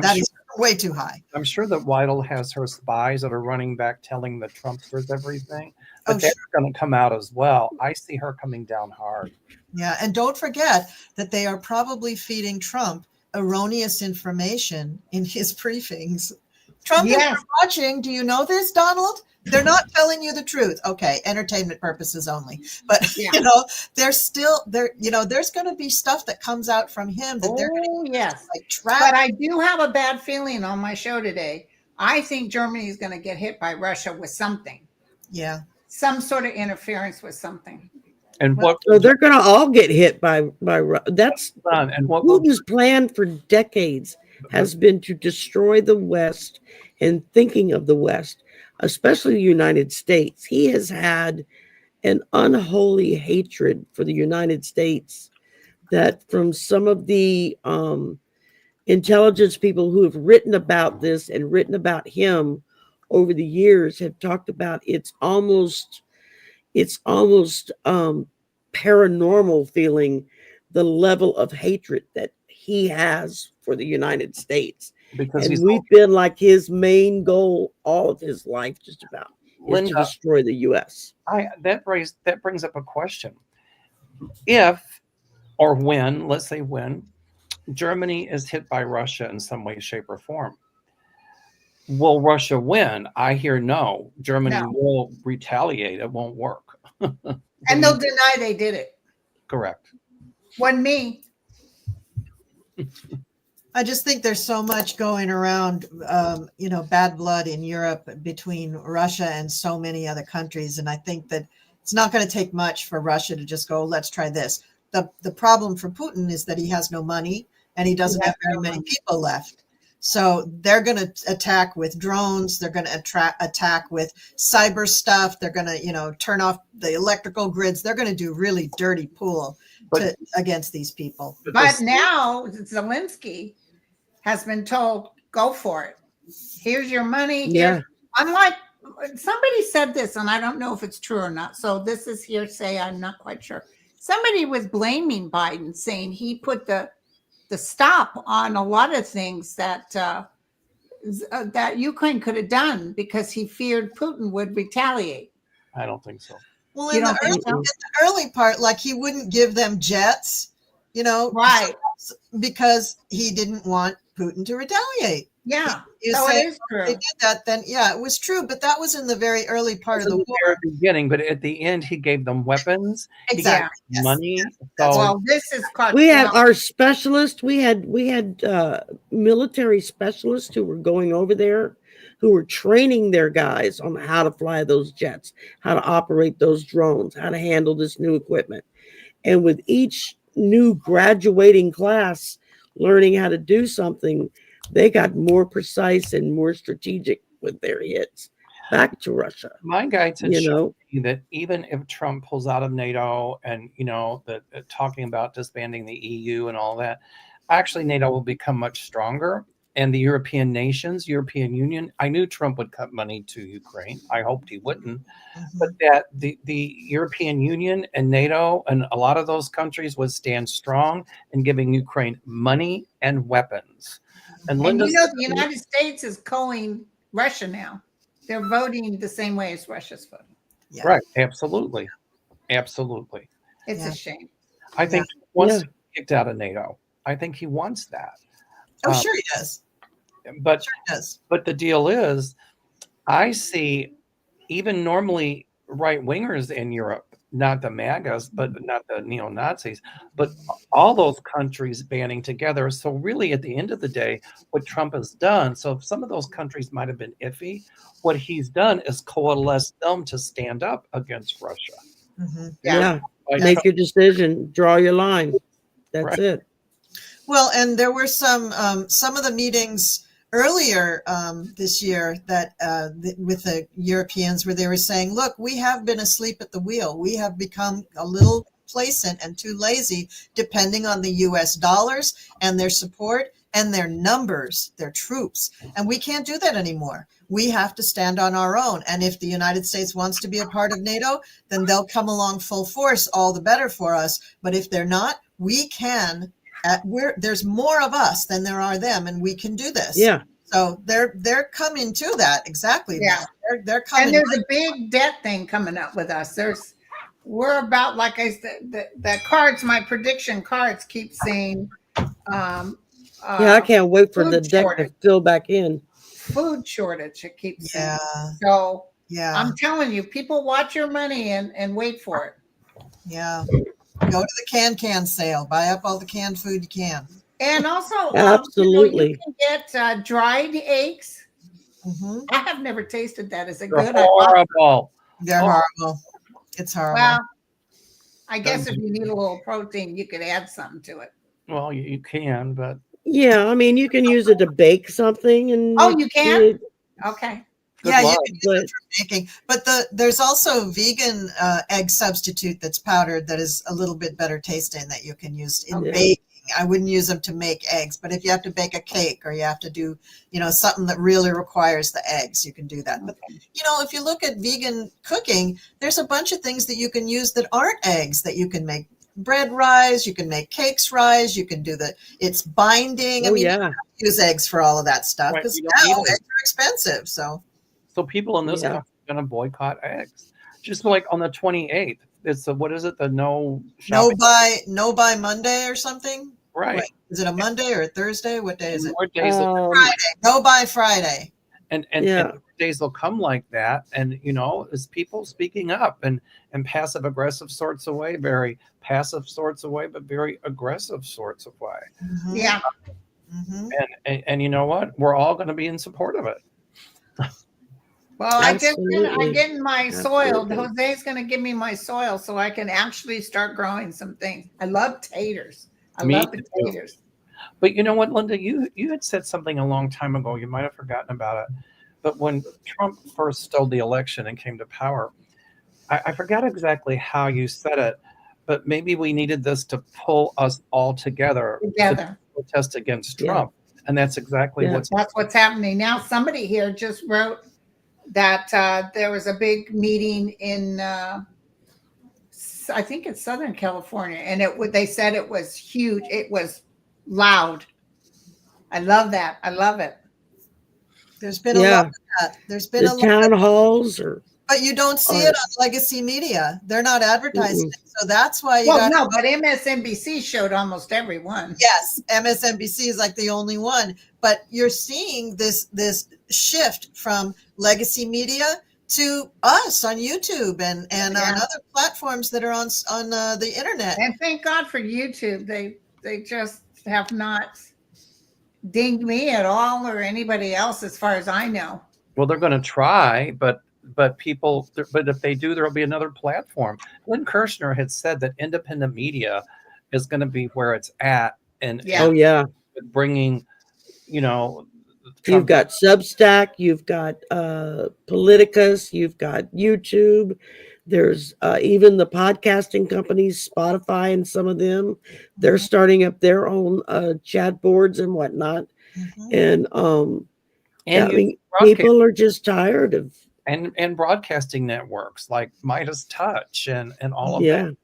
That is way too high. I'm sure that Weidel has her spies that are running back telling the Trumpsters everything, but they're going to come out as well. I see her coming down hard. Yeah, and don't forget that they are probably feeding Trump erroneous information in his briefings. Trump is watching. Do you know this, Donald? They're not telling you the truth. Okay, entertainment purposes only. But there's going to be stuff that comes out from him that they're going to track. But I do have a bad feeling on my show today. I think Germany is going to get hit by Russia with something. Yeah, some sort of interference with something. And so they're going to all get hit by that's and what Putin's plan for decades has been to destroy the West and thinking of the West, especially the United States. He has had an unholy hatred for the United States that from some of the intelligence people who have written about this and written about him over the years have talked about it's almost paranormal feeling the level of hatred that he has for the United States. because And we've been like his main goal all of his life, just about, is Linda, to destroy the U.S. that brings up a question. If or when, let's say when, Germany is hit by Russia in some way, shape, or form, will Russia win? I hear no. Germany will retaliate. It won't work. And they'll deny they did it. Correct. Wasn't me. I just think there's so much going around, bad blood in Europe between Russia and so many other countries. And I think that it's not going to take much for Russia to just go, let's try this. The problem for Putin is that he has no money and he doesn't have very many people left. So they're going to attack with drones. They're going to attack with cyber stuff. They're going to, turn off the electrical grids. They're going to do really dirty pool against these people. But now Zelensky has been told, go for it. Here's your money. Yeah. Unlike somebody said this, and I don't know if it's true or not. So this is hearsay. I'm not quite sure. Somebody was blaming Biden, saying he put the stop on a lot of things that that Ukraine could have done because he feared Putin would retaliate. I don't think so. Well, in the early part, like he wouldn't give them jets, right? Because he didn't want Putin to retaliate. Yeah, so it is true. They did that, then it was true. But that was in the very early part of the war. Very beginning, but at the end, he gave them weapons, exactly, he gave money. So, well, this is we had our specialists. We had military specialists who were going over there, who were training their guys on how to fly those jets, how to operate those drones, how to handle this new equipment. And with each new graduating class learning how to do something, they got more precise and more strategic with their hits back to Russia. My guide said that even if Trump pulls out of NATO and, talking about disbanding the EU and all that, actually NATO will become much stronger. And the European nations, European Union, I knew Trump would cut money to Ukraine. I hoped he wouldn't. Mm-hmm. But that the European Union and NATO and a lot of those countries would stand strong in giving Ukraine money and weapons. And the United States is calling Russia now. They're voting the same way as Russia's voting. Yeah. Right. Absolutely. Absolutely. It's a shame. I think he wants to get kicked out of NATO. I think he wants that. Oh, sure he does. But the deal is, I see even normally right-wingers in Europe, not the MAGAs, but not the neo-Nazis, but all those countries banding together. So really, at the end of the day, what Trump has done, so if some of those countries might have been iffy, what he's done is coalesce them to stand up against Russia. Mm-hmm. Yeah. Make your decision, draw your line. That's it. Well, and there were some of the meetings earlier this year that with the Europeans where they were saying, look, we have been asleep at the wheel. We have become a little complacent and too lazy, depending on the US dollars and their support and their numbers, their troops. And we can't do that anymore. We have to stand on our own. And if the United States wants to be a part of NATO, then they'll come along full force, all the better for us. But if they're not, we can. There's more of us than there are them, and we can do this. Yeah. So they're coming to that exactly. Yeah. They're coming. And there's a big debt thing coming up with us. We're about, like I said, the cards. My prediction cards keep saying. I can't wait for the deck to fill back in. Food shortage. It keeps saying. So I'm telling you, people watch your money and wait for it. Yeah. Go to the can sale. Buy up all the canned food you can. And also, absolutely, you can get dried eggs. Mm-hmm. I have never tasted that. Is it They're good? Horrible. They're horrible. It's horrible. Well, I guess if you need a little protein, you could add something to it. Well, you can, but yeah, I mean, you can use it to bake something, and you can. Okay. Good you luck. can use it for baking. But there's also vegan egg substitute that's powdered that is a little bit better tasting that you can use in baking. I wouldn't use them to make eggs, but if you have to bake a cake or you have to do, something that really requires the eggs, you can do that. But, if you look at vegan cooking, there's a bunch of things that you can use that aren't eggs that you can make bread rise, you can make cakes rise, you can do it's binding. I mean, you don't have to use eggs for all of that stuff Right, because you don't now need eggs it. are expensive. So people in this country are going to boycott eggs. Just like on the 28th, it's what is it? The no shopping. no buy Monday or something. Right. What, is it a Monday or a Thursday? What day is it? More days Friday. No buy Friday. and Yeah. days will come like that, and as people speaking up and passive aggressive sorts of way, very passive sorts of way, but very aggressive sorts of way. Mhm. Yeah. Mhm. And you know what? We're all going to be in support of it. Well, I'm Absolutely. getting my soil. Absolutely. Jose's going to give me my soil so I can actually start growing some things. I love taters. I Me love too. potatoes. But you know what, Linda, you had said something a long time ago. You might have forgotten about it. But when Trump first stole the election and came to power, I forgot exactly how you said it, but maybe we needed this to pull us all together to protest against Trump. And that's exactly that's what's happening now. Somebody here just wrote that there was a big meeting in I think it's Southern California, and they said it was huge. It was loud. I love that. I love it. There's been a lot of that. There's been the town halls, but you don't see it on legacy media. They're not advertising it, so that's why you got. No, but MSNBC showed almost every one. Yes, MSNBC is like the only one, but you're seeing this shift from legacy media to us on YouTube and on other platforms that are on the internet. And thank God for YouTube. They just have not dinged me at all or anybody else, as far as I know. Well, they're going to try, but if they do, there'll be another platform. Lynn Kirshner had said that independent media is going to be where it's at, and bringing, You've got Substack, you've got Politicus, you've got YouTube. There's even the podcasting companies, Spotify, and some of them, they're starting up their own chat boards and whatnot. And I mean, people are just tired of and broadcasting networks like Midas Touch and all of that.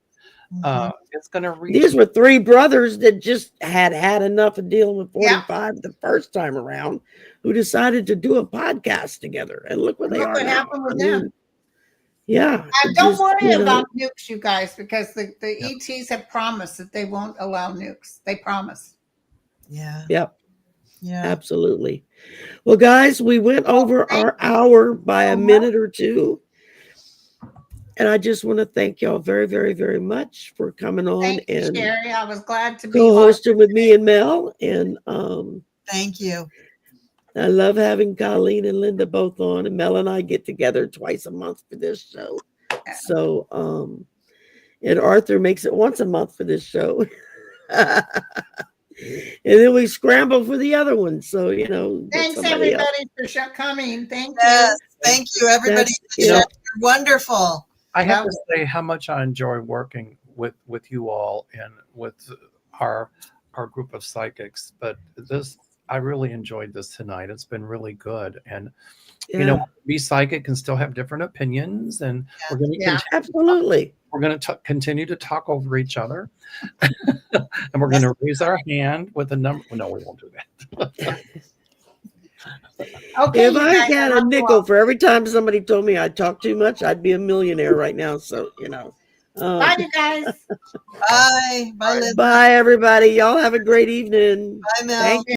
It's going to reach. These were three brothers that just had enough of dealing with 45 the first time around, who decided to do a podcast together, and look what happened with them. Yeah. Don't worry about nukes, you guys, because the ETs have promised that they won't allow nukes. They promise. Yeah. Yep. Yeah. Absolutely. Well, guys, we went over our hour by a minute or two. And I just want to thank y'all very, very, very much for coming on. Thank you, and Shari. I was glad to be co-hosting with me and Mel. And thank you. I love having Colleen and Linda both on, and Mel and I get together twice a month for this show. So and Arthur makes it once a month for this show. And then we scramble for the other one. So, thanks everybody for coming. Thank you. Thank you, everybody. You're wonderful. I have to say how much I enjoy working with you all and with our group of psychics. But I really enjoyed this tonight. It's been really good. And be psychic and still have different opinions. And we're going to absolutely. We're going to continue to talk over each other. And we're going to raise our hand with a number. No, we won't do that. Okay. If I got a nickel for every time somebody told me I talk too much, I'd be a millionaire right now. So, Bye, you guys. Bye. Bye, Linda. Bye, everybody. Y'all have a great evening. Bye, Mel. Thank you.